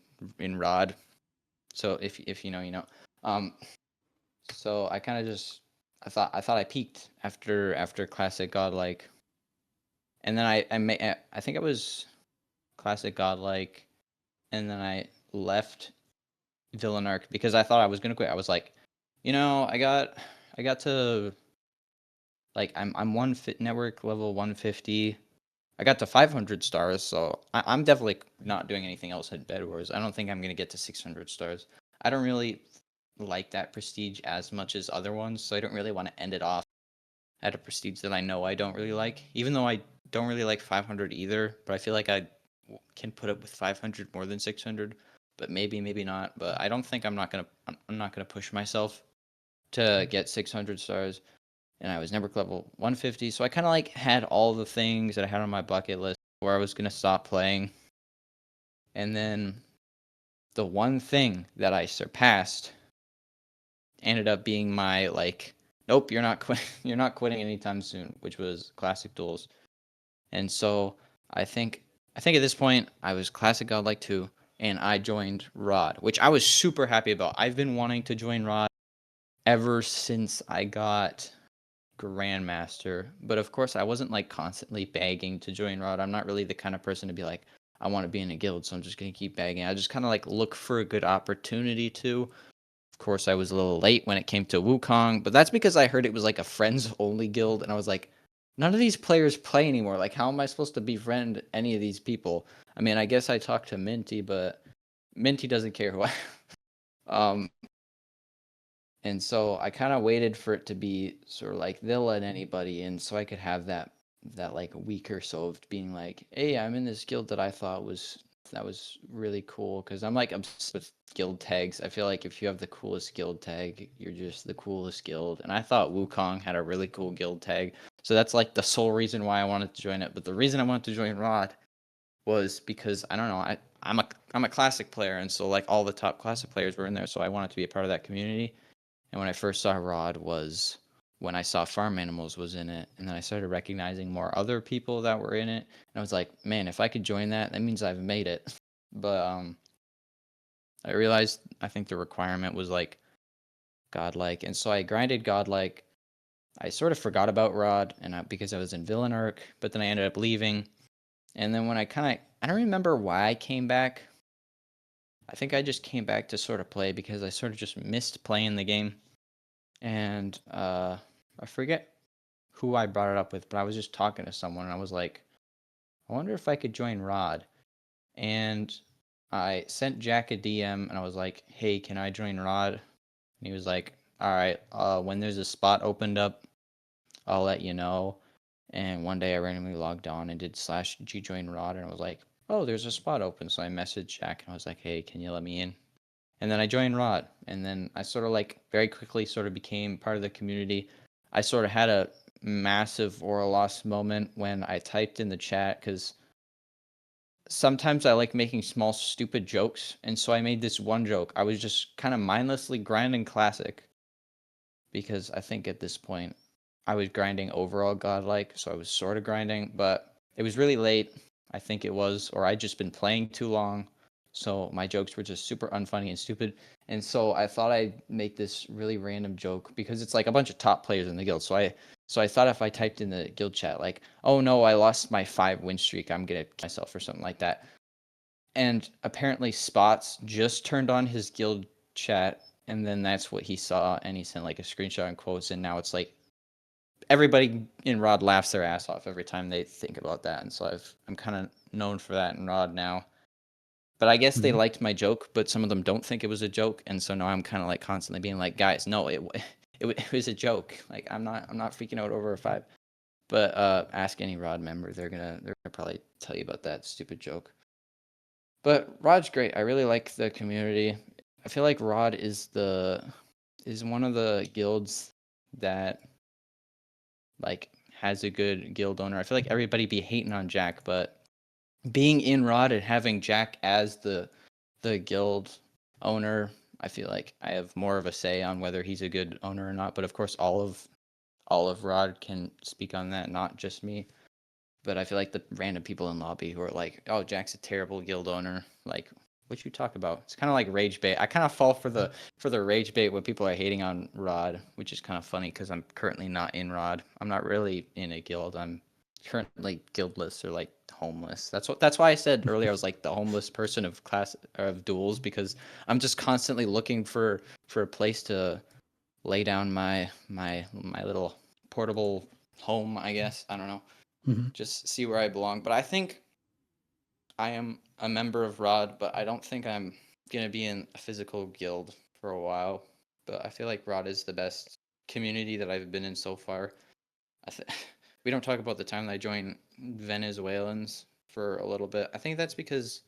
Rod. So if you know, you know. Um, so I kind of just I thought I peaked after Classic Godlike, and then I think I was Classic Godlike, and then I left Villain Arc because I thought I was gonna quit. I was like, I got to like I'm network level 150. I got to 500 stars, so I'm definitely not doing anything else at Bed Wars. I don't think I'm gonna get to 600 stars. I don't really like that prestige as much as other ones, so I don't really want to end it off at a prestige that I know I don't really like. Even though I don't really like 500 either, but I feel like I can put up with 500 more than 600, but maybe not. But I don't think I'm not gonna push myself to get 600 stars. And I was never level 150, so I kind of like had all the things that I had on my bucket list where I was gonna stop playing, and then the one thing that I surpassed ended up being my like, nope, you're not quitting anytime soon, which was Classic Duels. And so I think at this point I was Classic Godlike 2, and I joined Rod, which I was super happy about. I've been wanting to join Rod ever since I got Grandmaster, but of course I wasn't like constantly begging to join Rod. I'm not really the kind of person to be like, I want to be in a guild, so I'm just gonna keep begging. I just kind of like look for a good opportunity to. Of course, I was a little late when it came to Wukong, but that's because I heard it was like a friends only guild, and I was like, none of these players play anymore. Like, how am I supposed to befriend any of these people? I mean, I guess I talked to Minty, but Minty doesn't care who I. um, and so I kind of waited for it to be sort of like they'll let anybody in, so I could have that like week or so of being like, hey, I'm in this guild that was really cool because I'm like obsessed with guild tags. I feel like if you have the coolest guild tag, you're just the coolest guild. And I thought Wukong had a really cool guild tag, so that's like the sole reason why I wanted to join it. But the reason I wanted to join Rod was because I don't know, I'm a classic player, and so like all the top classic players were in there, so I wanted to be a part of that community. And when I first saw Rod was when I saw Farm Animals was in it, and then I started recognizing more other people that were in it, and I was like, man, if I could join that, that means I've made it. But I realized I think the requirement was like godlike, and so I grinded godlike. I sort of forgot about Rod, and because I was in Villain Arc, but then I ended up leaving. And then when I don't remember why I came back. I think I just came back to sort of play because I sort of just missed playing the game. And I forget who I brought it up with, but I was just talking to someone and I was like, I wonder if I could join Rod. And I sent Jack a DM and I was like, hey, can I join Rod? And he was like, all right, when there's a spot opened up, I'll let you know. And one day I randomly logged on and did /G join Rod, and I was like, oh, there's a spot open. So I messaged Jack and I was like, hey, can you let me in? And then I joined Rod, and then I sort of like very quickly sort of became part of the community. I sort of had a massive aura loss moment when I typed in the chat because sometimes I like making small stupid jokes, and so I made this one joke. I was just kind of mindlessly grinding classic because I think at this point I was grinding overall godlike, so I was sort of grinding, but it was really late. I think it was, or I'd just been playing too long, so my jokes were just super unfunny and stupid. And so I thought I'd make this really random joke because it's like a bunch of top players in the guild. So I thought if I typed in the guild chat like, "Oh no, I lost my 5 win streak. I'm gonna kill myself" or something like that. And apparently Spots just turned on his guild chat, and then that's what he saw, and he sent like a screenshot and quotes, and now it's like everybody in Rod laughs their ass off every time they think about that, and so I'm kind of known for that in Rod now. But I guess they Mhm. liked my joke, but some of them don't think it was a joke, and so now I'm kind of like constantly being like, guys, no, it was a joke. Like I'm not freaking out over a 5. But ask any Rod member, they're gonna probably tell you about that stupid joke. But Rod's great. I really like the community. I feel like Rod is one of the guilds that like has a good guild owner. I feel like everybody be hating on Jack, but being in Rod and having Jack as the guild owner, I feel like I have more of a say on whether he's a good owner or not. But of course, all of all of Rod can speak on that, not just me. But I feel like the random people in lobby who are like, "Oh, Jack's a terrible guild owner." Like, what you talk about? It's kind of like rage bait. I kind of fall for the rage bait when people are hating on Rod, which is kind of funny because I'm currently not in Rod. I'm not really in a guild. I'm currently guildless or like homeless. That's why I said earlier I was like the homeless person of class of duels, because I'm just constantly looking for a place to lay down my little portable home, I guess. I don't know. Hmm. Just see where I belong. But I think I am a member of Rod, but I don't think I'm gonna be in a physical guild for a while. But I feel like Rod is the best community that I've been in so far. We don't talk about the time that I joined Venezuelans for a little bit. I think that's because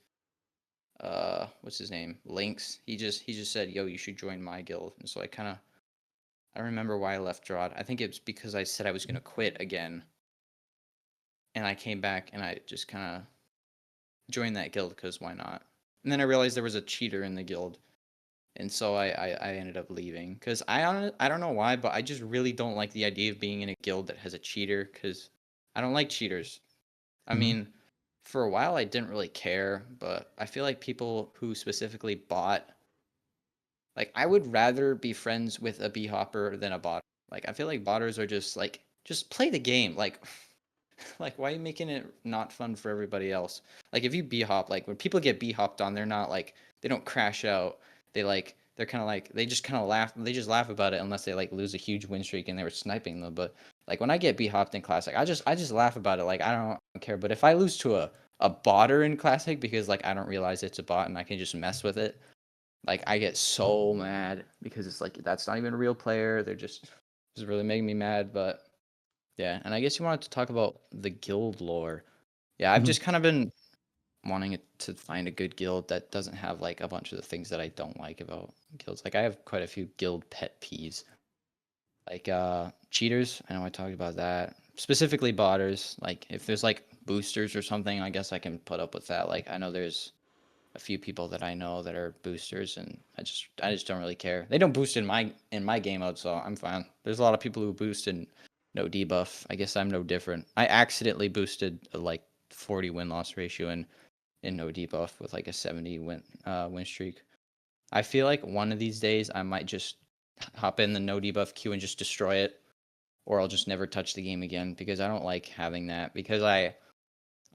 what's his name? Lynx. He just said, "Yo, you should join my guild." And so I remember why I left Rod. I think it's because I said I was gonna quit again, and I came back and I just kind of joined that guild because why not? And then I realized there was a cheater in the guild, and so I ended up leaving because I don't know why, but I just really don't like the idea of being in a guild that has a cheater because I don't like cheaters. I Hmm. mean, for a while I didn't really care, but I feel like people who specifically bought, like, I would rather be friends with a b hopper than a bot. Like, I feel like botters are just like, just play the game. Like, like, why are you making it not fun for everybody else? Like, if you b hop, like when people get b hopped on, they're not like, they don't crash out. They're kind of like, they just kind of laugh. They just laugh about it unless they like lose a huge win streak and they were sniping them. But like when I get b hopped in classic, I just laugh about it. Like I don't care. But if I lose to a botter in classic because like I don't realize it's a bot and I can just mess with it, like I get so mad because it's like that's not even a real player. They're just really making me mad. But yeah, and I guess you wanted to talk about the guild lore. Yeah, I've Hmm. just kind of been wanting it to find a good guild that doesn't have like a bunch of the things that I don't like about guilds. Like I have quite a few guild pet peeves. Like cheaters, I know I talked about that. Specifically botters. Like if there's like boosters or something, I guess I can put up with that. Like I know there's a few people that I know that are boosters, and I just don't really care. They don't boost in my game mode, so I'm fine. There's a lot of people who boost in no debuff. I guess I'm no different. I accidentally boosted a like 40 win loss ratio in no debuff with like a 70 win streak. I feel like one of these days I might just hop in the no debuff queue and just destroy it, or I'll just never touch the game again because I don't like having that. Because I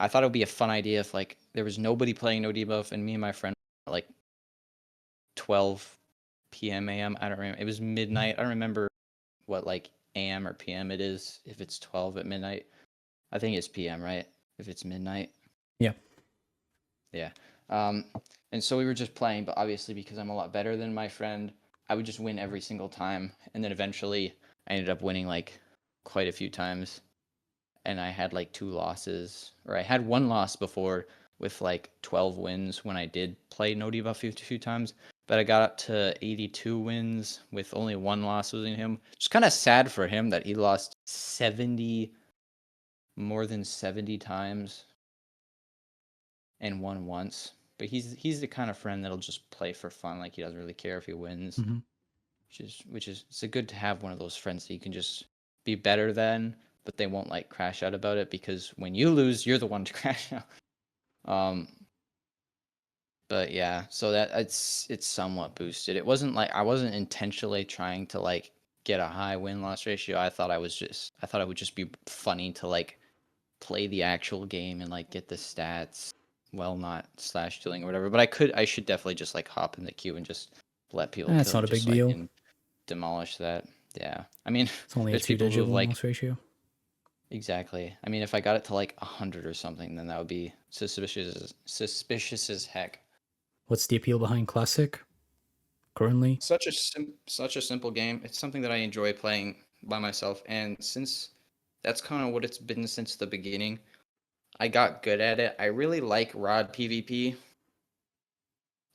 thought it would be a fun idea if like there was nobody playing no debuff and me and my friend like 12 p.m. a.m. I don't remember. It was midnight. I don't remember what like a.m. or p.m. it is if it's 12 at midnight. I think it's p.m., right? If it's midnight. Yeah. Yeah. Um, and so we were just playing, but obviously because I'm a lot better than my friend, I would just win every single time. And then eventually I ended up winning like quite a few times. And I had like 2 losses, or I had 1 loss before with like 12 wins when I did play no debuff a few times. But I got up to 82 wins with only 1 loss losing him. Just kind of sad for him that he lost 70, more than 70 times and won once. But he's the kind of friend that'll just play for fun, like he doesn't really care if he wins. Hmm. Which is it's a good to have one of those friends that you can just be better than, but they won't like crash out about it because when you lose, you're the one to crash out. Um, but yeah, so that it's somewhat boosted. It wasn't like I wasn't intentionally trying to like get a high win loss ratio. I thought it would just be funny to like play the actual game and like get the stats while not slash dealing or whatever. But I should definitely just like hop in the queue and just let people That's kill not me a big just so I deal. can demolish that. Yeah. I mean, It's only a there's people who two-digit have win like loss ratio. exactly. I mean, if I got it to like 100 or something, then that would be suspicious as heck. What's the appeal behind Classic currently? Such a simple game. It's something that I enjoy playing by myself, and since that's kind of what it's been since the beginning, I got good at it. I really like Rod PvP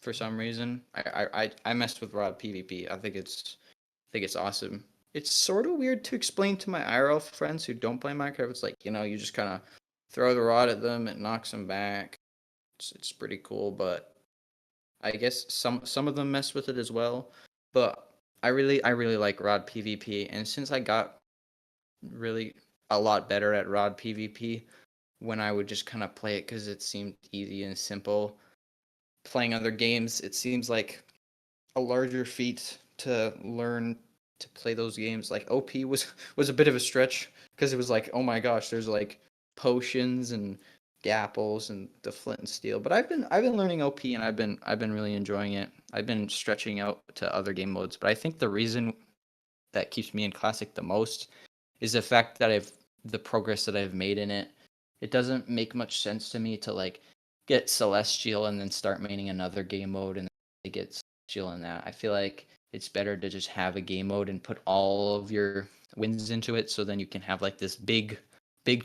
for some reason. I messed with Rod PvP. I think it's awesome. It's sort of weird to explain to my IRL friends who don't play Minecraft. It's like, you just kind of throw the rod at them, it knocks them back. It's pretty cool, but I guess some of them mess with it as well. But I really like Rod PvP, and since I got really a lot better at Rod PvP when I would just kind of play it because it seemed easy and simple. Playing other games, it seems like a larger feat to learn to play those games. Like OP was a bit of a stretch because it was like, oh my gosh, there's like potions and gapples and the flint and steel. But I've been learning OP and I've been really enjoying it. I've been stretching out to other game modes, but I think the reason that keeps me in classic the most is the fact that I've the progress that I've made in it. It doesn't make much sense to me to like get celestial and then start maining another game mode and then get celestial in that. I feel like it's better to just have a game mode and put all of your wins into it so then you can have like this big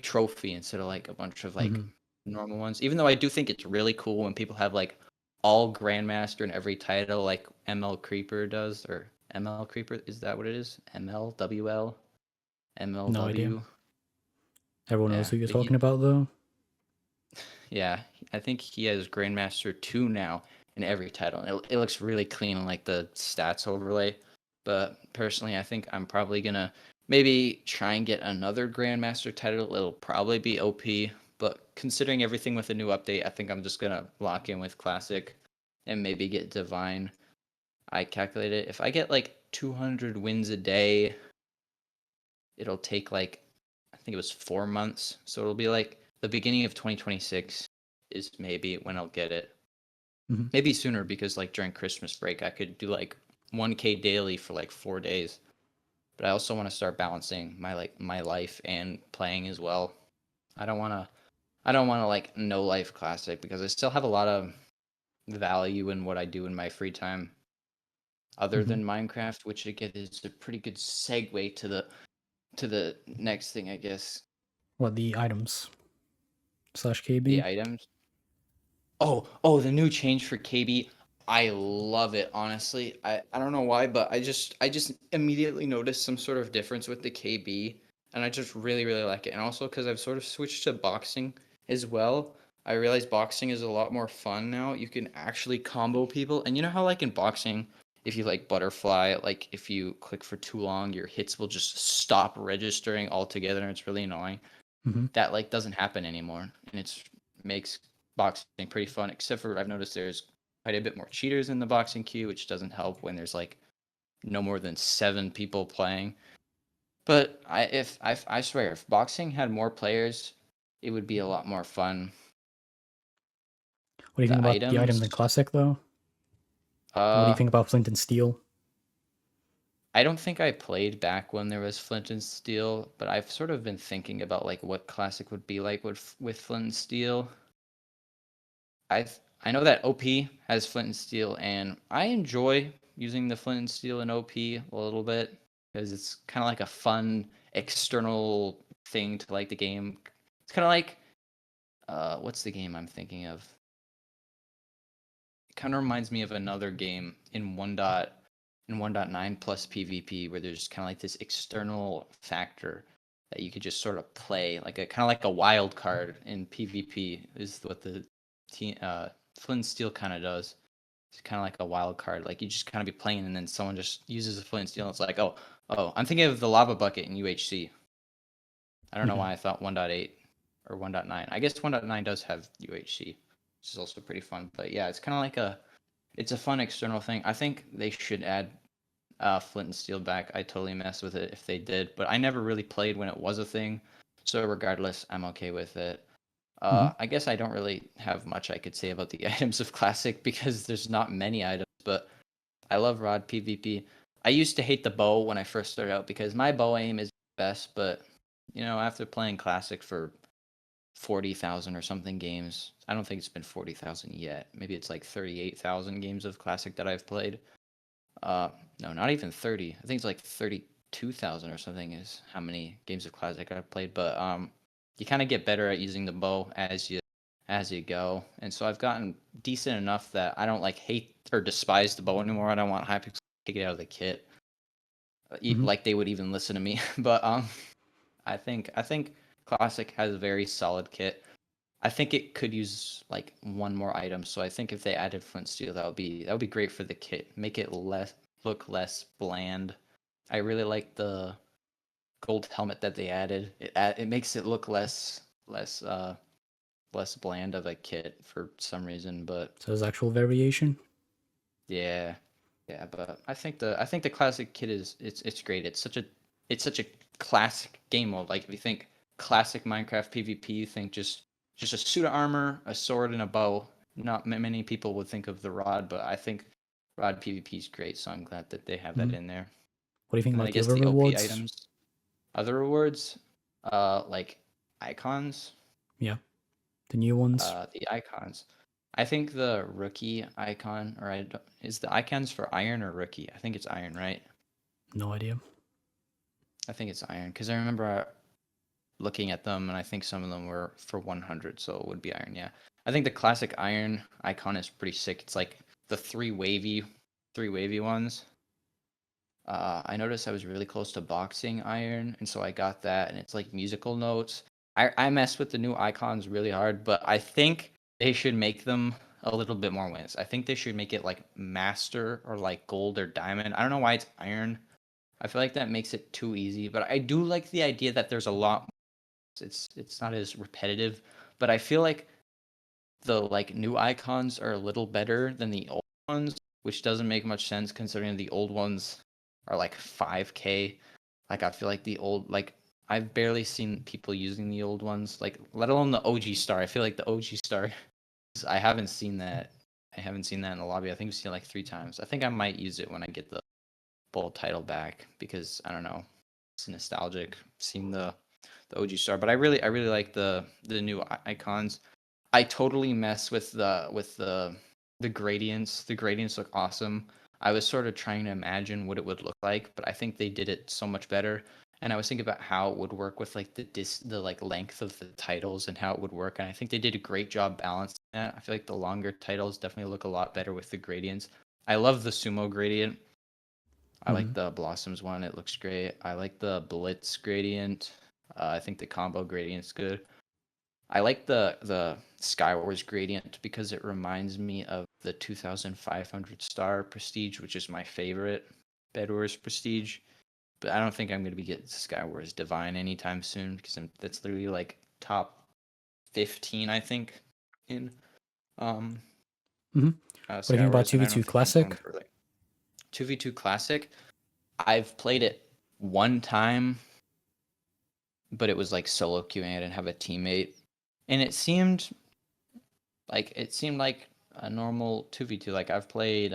trophy instead of like a bunch of like Mm-hmm. normal ones. Even though I do think it's really cool when people have like all grandmaster in every title like ML Creeper does, or ML Creeper, is that what it is? MLWL? No idea. MLW? Everyone knows Yeah, who you're but talking about, though. yeah, I think he has Grandmaster 2 now in every title. And it looks really clean on like the stats overlay. But personally, I think I'm probably gonna maybe try and get another Grandmaster title. It'll probably be OP, but considering everything with a new update, I think I'm just gonna lock in with Classic and maybe get Divine. I calculated if I get like 200 wins a day, it'll take like I think it was 4 months. So it'll be like the beginning of 2026 is maybe when I'll get it. Mm-hmm. Maybe sooner because like during Christmas break I could do like 1K daily for like 4 days. But I also want to start balancing my life and playing as well. I don't want to like no life classic because I still have a lot of value in what I do in my free time other Mm-hmm. than Minecraft, which again is a pretty good segue to the next thing, I guess. What, the items slash The KB? items. Oh, the new change for KB. I love it, honestly. I don't know why, but I just immediately noticed some sort of difference with the KB, and I just really like it. And also because I've sort of switched to boxing as well. I realize boxing is a lot more fun now. You can actually combo people, and you know how like in boxing, if you like butterfly, like if you click for too long, your hits will just stop registering altogether, and it's really annoying. Mm-hmm. That like doesn't happen anymore, and it's makes boxing pretty fun. Except for I've noticed there's quite a bit more cheaters in the boxing queue, which doesn't help when there's like no more than 7 people playing. But I swear, if boxing had more players, it would be a lot more fun. What do you think The about the items, items in Classic, though? And what do you uh, think about Flint and Steel? I don't think I played back when there was Flint and Steel, but I've sort of been thinking about like what classic would be like with Flint and Steel. I know that OP has Flint and Steel, and I enjoy using the Flint and Steel in OP a little bit because it's kind of like a fun external thing to like the game. It's kind of like what's the game I'm thinking of? It kind of reminds me of another game in 1.9 plus PvP where there's kind of like this external factor that you could just sort of play like a kind of like a wild card in PvP is what the team Flint and Steel kind of does. It's kind of like a wild card. Like you just kind of be playing and then someone just uses a Flint and Steel and it's like, oh, I'm thinking of the lava bucket in UHC. I don't know Mm-hmm. why I thought 1.8 or 1.9. I guess 1.9 does have UHC, which is also pretty fun. But yeah, it's kind of like it's a fun external thing. I think they should add Flint and Steel back. I totally mess with it if they did, but I never really played when it was a thing. So regardless, I'm okay with it. Mm-hmm. I guess I don't really have much I could say about the items of Classic because there's not many items, but I love Rod PvP. I used to hate the bow when I first started out because my bow aim is best, but after playing Classic for 40,000 or something games, I don't think it's been 40,000 yet. Maybe it's like 38,000 games of Classic that I've played. Uh, no, not even 30. I think it's like 32,000 or something is how many games of Classic I've played. But you kind of get better at using the bow as you go, and so I've gotten decent enough that I don't like hate or despise the bow anymore. I don't want Hypixel to take it out of the kit, Mm-hmm. like they would even listen to me. But I think Classic has a very solid kit. I think it could use like one more item. So I think if they added Flint Steel, that would be great for the kit. Make it look less bland. I really like gold helmet that they added. It makes it look less bland of a kit for some reason, but So there's actual variation. yeah, yeah. But I think the classic kit is it's great. It's such a classic game mode. Like if you think classic Minecraft PvP, you think just a suit of armor, a sword, and a bow. Not many people would think of the rod, but I think rod PvP is great. So I'm glad that they have that Mhm. in there. What do you think And then about I the guess other the OP rewards? items, other rewards, like icons. Yeah, the new ones. The icons. I think the rookie icon, or is the icons for iron or rookie? I think it's iron, right? No idea. I think it's iron because I remember looking at them, and I think some of them were for 100, so it would be iron. Yeah, I think the classic iron icon is pretty sick. It's like the three wavy ones. I noticed I was really close to boxing iron, and so I got that, and it's like musical notes. I mess with the new icons really hard, but I think they should make them a little bit more wins. I think they should make it like master or like gold or diamond. I don't know why it's iron. I feel like that makes it too easy, but I do like the idea that there's a lot. It's not as repetitive, but I feel like the like new icons are a little better than the old ones, which doesn't make much sense considering the old ones are like 5K. Like I feel like the old like I've barely seen people using the old ones, like let alone the OG star. I feel like the OG star I haven't seen that. I haven't seen that in the lobby. I think I've seen it like 3 times. I think I might use it when I get the bold title back because I don't know. It's nostalgic seeing the OG star, but I really like the new icons. I totally mess with the gradients. The gradients look awesome. I was sort of trying to imagine what it would look like, but I think they did it so much better. And I was thinking about how it would work with like the like length of the titles and how it would work. And I think they did a great job balancing that. I feel like the longer titles definitely look a lot better with the gradients. I love the sumo gradient. I like Hmm. the blossoms one. It looks great. I like the blitz gradient. I think the combo gradient's good. I like the Skywars gradient because it reminds me of the 2500 star prestige, which is my favorite Bed Wars prestige. But I don't think I'm going to be getting Skywars Divine anytime soon because that's literally like top 15, I think, in um Hmm. What do you think about Skywars, and I don't 2v2 think I'm going Classic? for like 2v2 Classic. I've played it one time, but it was like solo queuing. I didn't have a teammate, and it seemed like a normal 2v2. Like I've played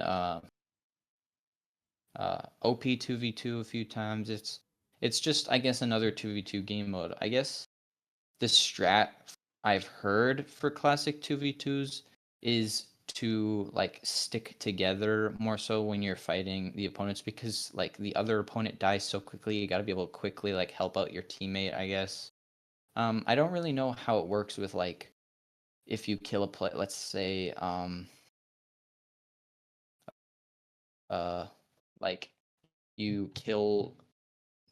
OP 2v2 a few times. It's just I guess another 2v2 game mode. I guess the strat I've heard for classic 2v2s is to like stick together more so when you're fighting the opponents because like the other opponent dies so quickly, you got to be able to quickly like help out your teammate, I guess. I don't really know how it works with like if you kill a play, let's say uh like you kill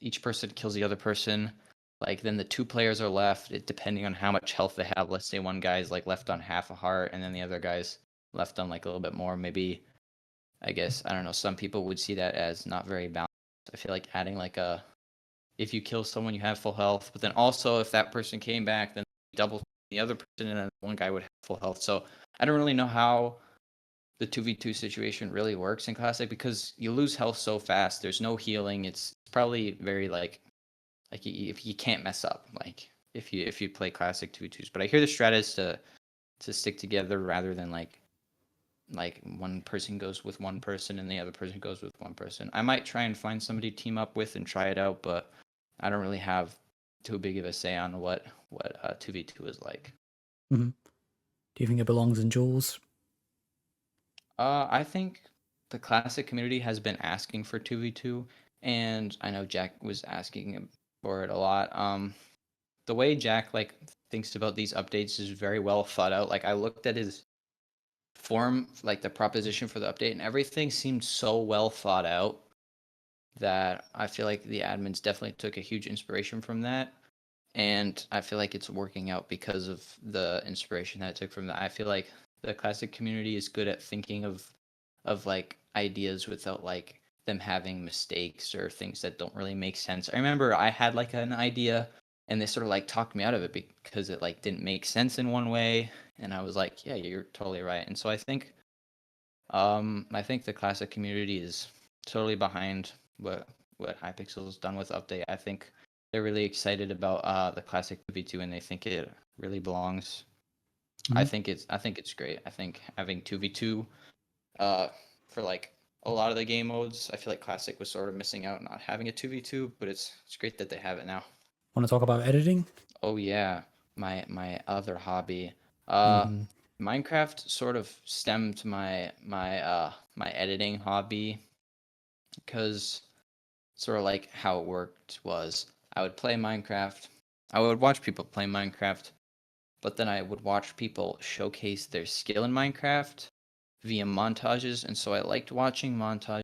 each person kills the other person, like then the two players are left, depending on how much health they have. Let's say one guy's like left on half a heart and then the other guy's left on like a little bit more. Maybe I guess I don't know, some people would see that as not very balanced. I feel like adding like a if you kill someone you have full health, but then also if that person came back then double the other person and then one guy would have full health. So I don't really know how the 2v2 situation really works in classic because you lose health so fast. There's no healing. It's probably very like if you can't mess up like if you play classic 2v2s. But I hear the strat is to stick together rather than like one person goes with one person and the other person goes with one person. I might try and find somebody to team up with and try it out, but I don't really have too big of a say on what 2v2 is like. Hmm. Do you think it belongs in Duels? I think the classic community has been asking for 2v2, and I know Jack was asking for it a lot. The way Jack like thinks about these updates is very well thought out. Like I looked at his form, like the proposition for the update, and everything seemed so well thought out that I feel like the admins definitely took a huge inspiration from that. And I feel like it's working out because of the inspiration that it took from that. I feel like the classic community is good at thinking of like ideas without like them having mistakes or things that don't really make sense. I remember I had like an idea and they sort of like talked me out of it because it like didn't make sense in one way, and I was like, yeah, you're totally right. And so I think the classic community is totally behind what Hypixel's done with update. I think they're really excited about the classic v2, and they think it really belongs. Mhm. I think it's great. I think having 2v2 for like a lot of the game modes, I feel like classic was sort of missing out not having a 2v2, but it's great that they have it now. Want to talk about editing? Oh yeah, my other hobby. Uh Mm-hmm. Minecraft sort of stemmed my editing hobby because sort of like how it worked was I would play Minecraft. I would watch people play Minecraft, but then I would watch people showcase their skill in Minecraft via montages, and so I liked watching montage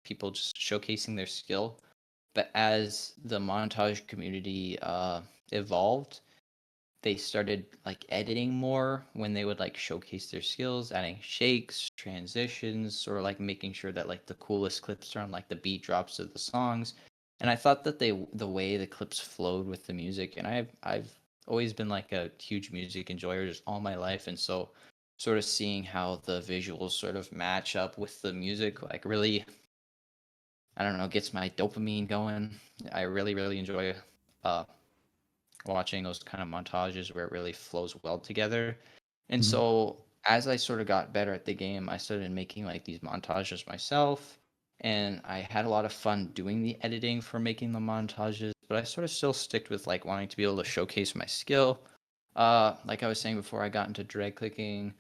people just showcasing their skill. But as the montage community evolved, they started like editing more when they would like showcase their skills, adding shakes, transitions, sort of like making sure that like the coolest clips are on like the beat drops of the songs. And I thought that the way the clips flowed with the music, and I've always been like a huge music enjoyer just all my life, and so sort of seeing how the visuals sort of match up with the music like really, I don't know, gets my dopamine going. I really enjoy uh watching those kind of montages where it really flows well together. And Mm-hmm. so as I sort of got better at the game, I started making like these montages myself. And I had a lot of fun doing the editing for making the montages, but I sort of still sticked with like wanting to be able to showcase my skill. Like I was saying before, I got into drag clicking,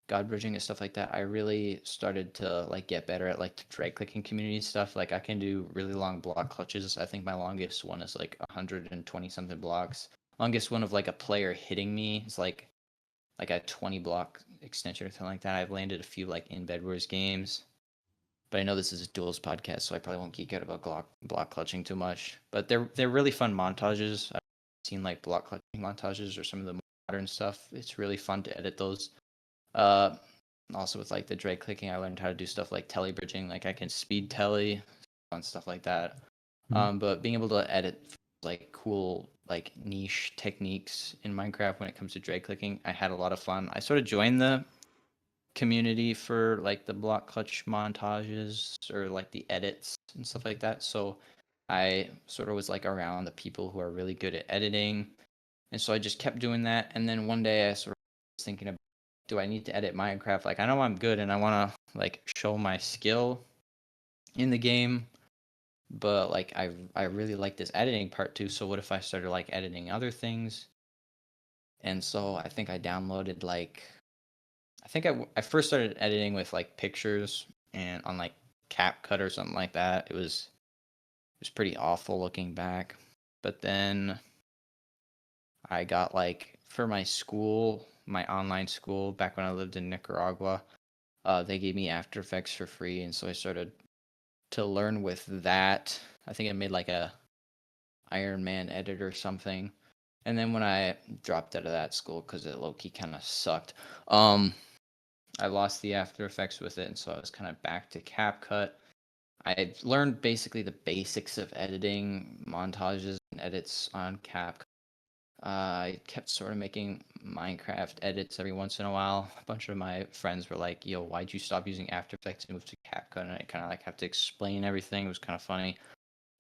god bridging, and stuff like that. I really started to like get better at like the drag clicking community stuff. Like I can do really long block clutches. I think my longest one is like 120 something blocks. Longest one of like a player hitting me is like a 20 block extension or something like that. I've landed a few like in Bed Wars games, but I know this is a Duels podcast, so I probably won't geek out about block clutching too much. But they're really fun montages. I've seen like block clutching montages or some of the modern stuff. It's really fun to edit those. Uh, Also with like the drag clicking, I learned how to do stuff like telly bridging. Like I can speed telly, fun stuff like that. Mm-hmm. But being able to edit like cool like niche techniques in Minecraft when it comes to drag clicking, I had a lot of fun. I sort of joined the community for like the block clutch montages or like the edits and stuff like that. So I sort of was like around the people who are really good at editing. And so I just kept doing that. And then one day I sort of was thinking about, do I need to edit Minecraft? Like I know I'm good and I want to like show my skill in the game, but like I really like this editing part too. So what if I started like editing other things? And so I think I downloaded like I first started editing with like pictures and on like CapCut or something like that. It was pretty awful looking back. But then I got like for my school, my online school back when I lived in Nicaragua, they gave me After Effects for free, and so I started to learn with that. I think I made like a Iron Man edit or something. And then when I dropped out of that school because it low key kind of sucked, um, I lost the After Effects with it, and so I was kind of back to CapCut. I learned basically the basics of editing montages and edits on CapCut. I kept sort of making Minecraft edits every once in a while. A bunch of my friends were like, "Yo, why'd you stop using After Effects and move to CapCut?" And I kind of like have to explain everything. It was kind of funny.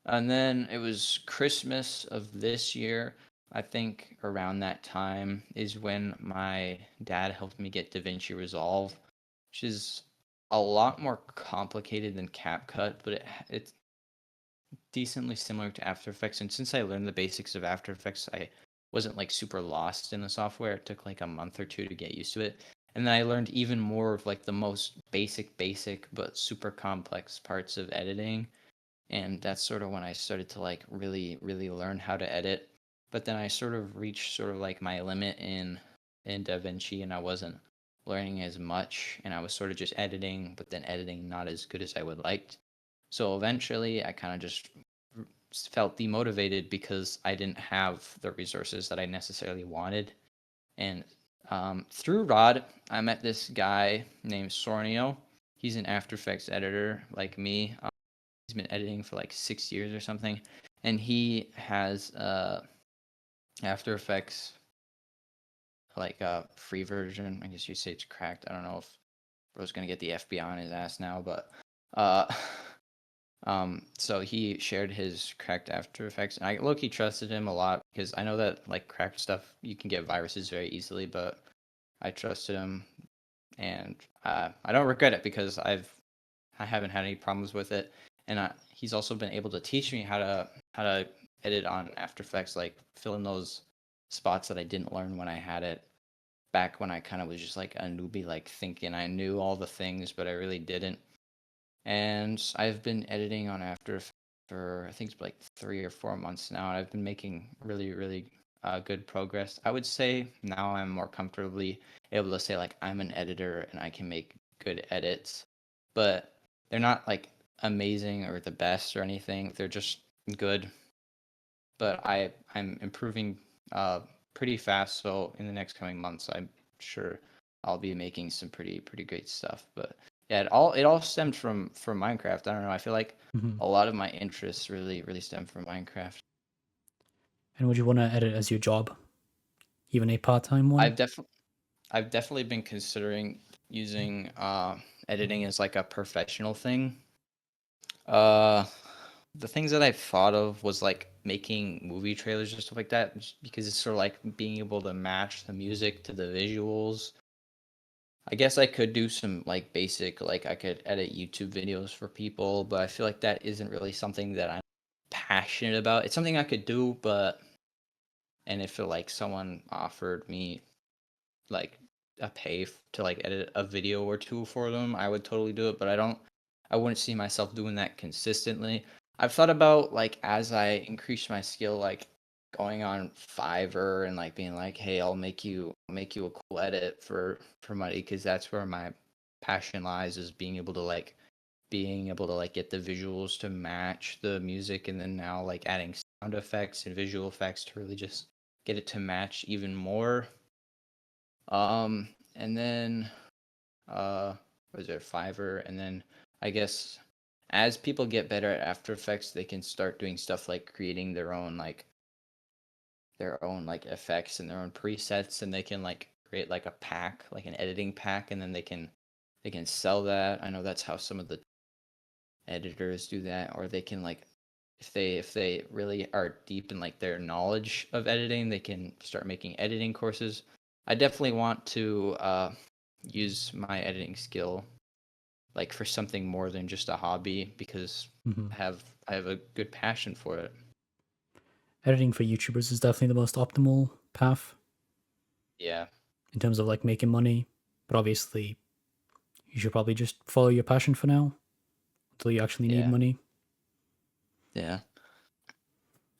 And then it was Christmas of this year. I think around that time is when my dad helped me get DaVinci Resolve, which is a lot more complicated than CapCut, but it's decently similar to After Effects. And since I learned the basics of After Effects, I wasn't like super lost in the software. It took like a month or two to get used to it. And then I learned even more of like the most basic, but super complex parts of editing. And that's sort of when I started to like really learn how to edit. But then I sort of reached sort of like my limit in DaVinci, and I wasn't learning as much, and I was sort of just editing, but then editing not as good as I would like. So eventually I kind of just felt demotivated because I didn't have the resources that I necessarily wanted. And through Rod, I met this guy named Sornio. He's an After Effects editor like me. he's been editing for like 6 years or something, and he has After Effects like a free version. I guess you say it's cracked. I don't know if bro's gonna get the FBI on his ass now, but uh so he shared his cracked After Effects, and I low-key trusted him a lot because I know that like cracked stuff you can get viruses very easily, but I trusted him, and I don't regret it because I haven't had any problems with it, and he's also been able to teach me how to edit on After Effects, like fill in those spots that I didn't learn when I had it back when I kind of was just like a newbie, like thinking I knew all the things, but I really didn't. And I've been editing on After Effects for I think it's like 3 or 4 months now, and I've been making really good progress. I would say now I'm more comfortably able to say like I'm an editor and I can make good edits, but they're not like amazing or the best or anything. They're just good. But I'm improving pretty fast. So in the next coming months, I'm sure I'll be making some pretty great stuff. But yeah, it all stemmed from Minecraft. I don't know. I feel like Hmm. a lot of my interests really stem from Minecraft. And would you want to edit as your job, even a part-time one? I've definitely I've definitely been considering using editing as like a professional thing. Uh, the things that I thought of was like making movie trailers or stuff like that, just because it's sort of like being able to match the music to the visuals. I guess I could do some like basic, like I could edit YouTube videos for people, but I feel like that isn't really something that I'm passionate about. It's something I could do, but and if like someone offered me like a to like edit a video or two for them, I would totally do it, but I wouldn't see myself doing that consistently. I've thought about like as I increase my skill, like going on Fiverr and like being like, "Hey, I'll make you a cool edit for money," because that's where my passion lies, is being able to get the visuals to match the music, and then now like adding sound effects and visual effects to really just get it to match even more. And then uh, was there Fiverr, and then I guess as people get better at After Effects, they can start doing stuff like creating their own effects and their own presets, and they can like create like a pack, like an editing pack, and then they can sell that. I know that's how some of the editors do that, or they can like if they really are deep in like their knowledge of editing, they can start making editing courses. I definitely want to use my editing skill like for something more than just a hobby, because Hmm. I have a good passion for it. Editing for YouTubers is definitely the most optimal path Yeah, in terms of like making money, but obviously you should probably just follow your passion for now until you actually need yeah, money. yeah.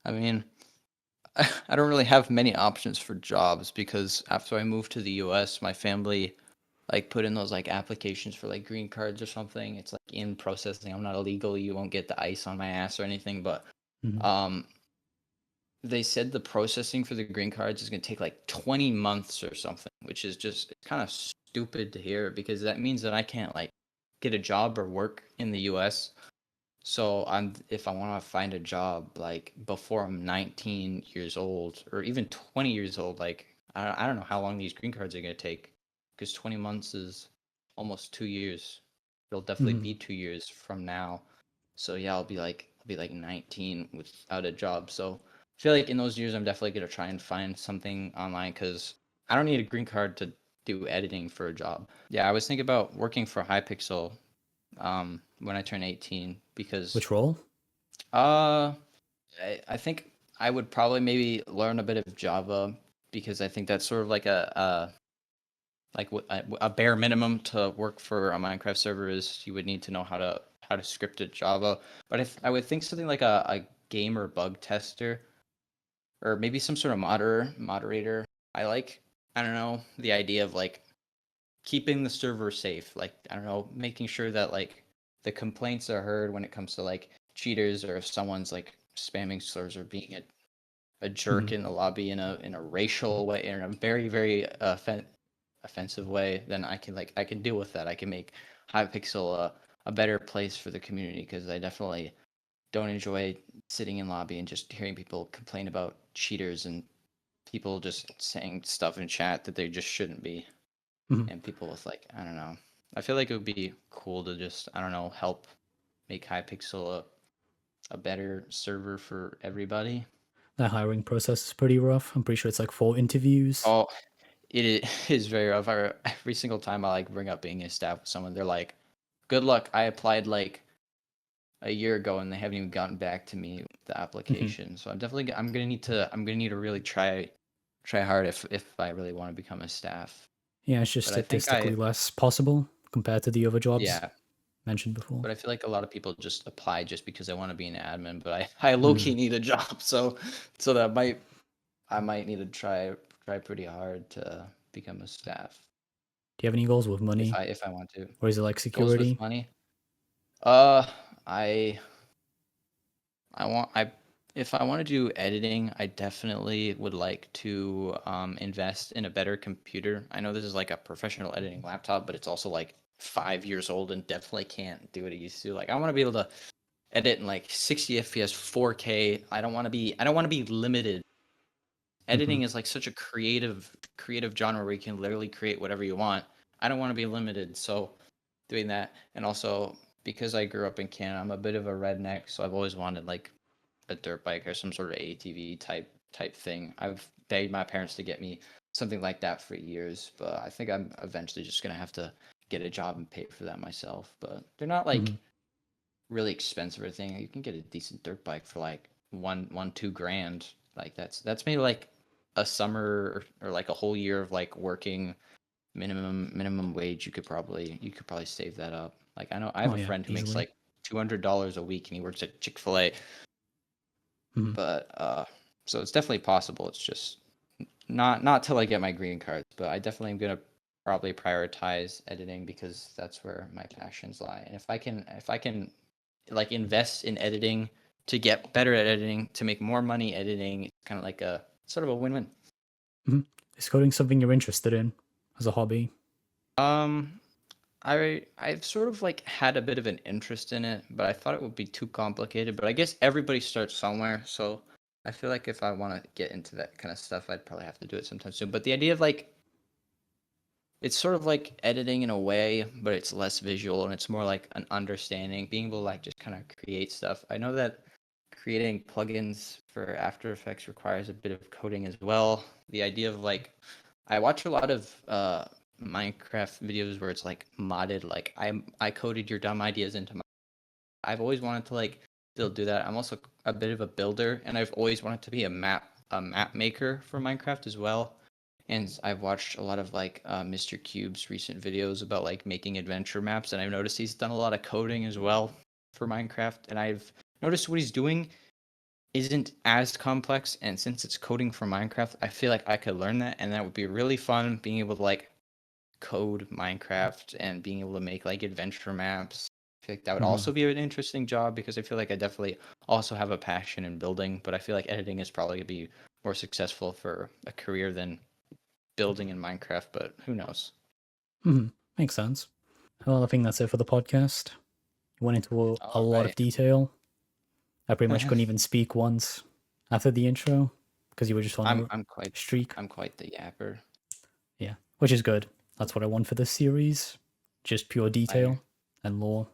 I mean, I don't really have many options for jobs because after I moved to the US, my family like put in those like applications for like green cards or something. It's like in processing. I'm not illegal. You won't get the ice on my ass or anything, but Hmm. um they said the processing for the green cards is going to take like 20 months or something, which is just kind of stupid to hear, because that means that I can't like get a job or work in the US. So if I want to find a job like before I'm 19 years old or even 20 years old, like I don't know how long these green cards are going to take, because 20 months is almost 2 years. It'll definitely Hmm. be 2 years from now. So yeah, I'll be like 19 without a job. So I feel like in those years I'm definitely going to try and find something online, because I don't need a green card to do editing for a job. Yeah, I was thinking about working for Hypixel when I turn 18, because Which role? uh I think I would probably maybe learn a bit of Java, because I think that's sort of like a bare minimum to work for a Minecraft server, is you would need to know how to script it Java. But if I would think something like a gamer bug tester, or maybe some sort of moderator. I like, I don't know, the idea of like keeping the server safe. Like, I don't know, making sure that like the complaints are heard when it comes to like cheaters, or if someone's like spamming servers or being a Hmm. jerk in the lobby in a racial way, in a very offensive way, then I can deal with that. I can make Hypixel a better place for the community, because I definitely don't enjoy sitting in lobby and just hearing people complain about cheaters and people just saying stuff in chat that they just shouldn't be. Mhm. And people with like, I don't know. I feel like it would be cool to just, I don't know, help make Hypixel a better server for everybody. That hiring process is pretty rough. I'm pretty sure it's like 4 interviews. Oh, is very rough. Every single time I like bring up being a staff with someone, they're like, "Good luck." I applied like a year ago and they haven't even gotten back to me with the application. So I'm gonna need to really try hard if I really want to become a staff. Yeah, it's just But I think I statistically less possible compared to the other jobs yeah, mentioned before. but I feel like a lot of people just apply just because they want to be an admin. But I low key Mm. need a job, so that I might need to try pretty hard to become a staff Do you have any goals with if money? I want to. Or is it like Goals with security? money. Uh, I I want I if I want to do editing, I definitely would like to invest in a better computer. I know this is like a professional editing laptop, but it's also like 5 years old and definitely can't do what it used to. Like I want to be able to edit in like 60 FPS, 4K. I don't want to be limited. Mm-hmm. Editing is like such a creative genre where you can literally create whatever you want. I don't want to be limited. So doing that, and also because I grew up in Canada, I'm a bit of a redneck, so I've always wanted like a dirt bike or some sort of ATV type thing. I've begged my parents to get me something like that for years, but I think I'm eventually just gonna have to get a job and pay for that myself. But they're not Mm-hmm. like really expensive or thing. You can get a decent dirt bike for like 2 grand. Like that's maybe like a summer or like a whole year of like working minimum wage. You could probably save that up. Like I have Oh a yeah, friend who makes easily. like $200 a week and he works at Chick-fil-A. Mm-hmm. But so it's definitely possible. It's just not till I get my green card, but I definitely am gonna probably prioritize editing because that's where my passions lie. And if I can like invest in editing to get better at editing, to make more money editing, it's kind of like a sort of a win-win. Mm-hmm. Is coding something you're interested in as a hobby? Um, I've sort of like had a bit of an interest in it, but I thought it would be too complicated. But I guess everybody starts somewhere, so I feel like if I want to get into that kind of stuff, I'd probably have to do it sometime soon. But the idea of like it's sort of like editing in a way, but it's less visual and it's more like an understanding, being able to like just kind of create stuff. I know that creating plugins for After Effects requires a bit of coding as well. The idea of like I watch a lot of Minecraft videos where it's like modded, like I coded your dumb ideas into my. I've always wanted to like still do that. I'm also a bit of a builder, and I've always wanted to be a map maker for Minecraft as well. And I've watched a lot of like Mr. Cube's recent videos about like making adventure maps, and I've noticed he's done a lot of coding as well for Minecraft. And I've noticed what he's doing isn't as complex, and since it's coding for Minecraft, I feel like I could learn that, and that would be really fun being able to like code Minecraft and being able to make like adventure maps. I feel like that would Mm-hmm. also be an interesting job because I feel like I definitely also have a passion in building, but I feel like editing is probably gonna be more successful for a career than building in Minecraft, but who knows? Mm-hmm. Makes sense. Well, I think that's it for the podcast. Went into a All lot of right. detail. I pretty much couldn't even speak once after the intro because you were just on I'm a I'm quite streak. I'm quite the yapper. Yeah, which is good. That's what I want for this series. Just pure I detail and lore.